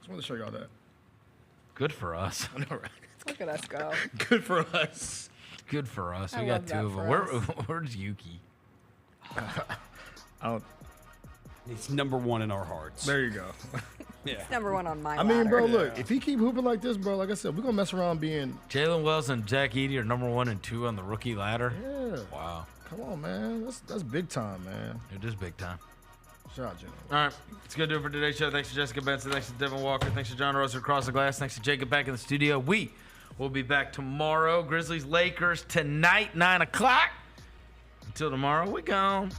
wanted to show y'all that. Good for us. I know, right? Look at us go. Good for us. Good for us. I We love got two that of them. for Where's Yuki? I don't. It's number 1 in our hearts. There you go. Yeah. It's number 1 on my I mean, bro, ladder. look, if he keep hooping like this, bro, like I said, we're gonna mess around being. Jalen Wells and Jack Edie are number 1 and 2 on the rookie ladder. Yeah. Wow. Come on, man. That's big time, man. It is big time. Shout out, Jalen. All right, it's going to do it for today's show. Thanks to Jessica Benson. Thanks to Devin Walker. Thanks to John Roser across the glass. Thanks to Jacob back in the studio. We will be back tomorrow. Grizzlies, Lakers tonight, 9 o'clock. Until tomorrow, we gone.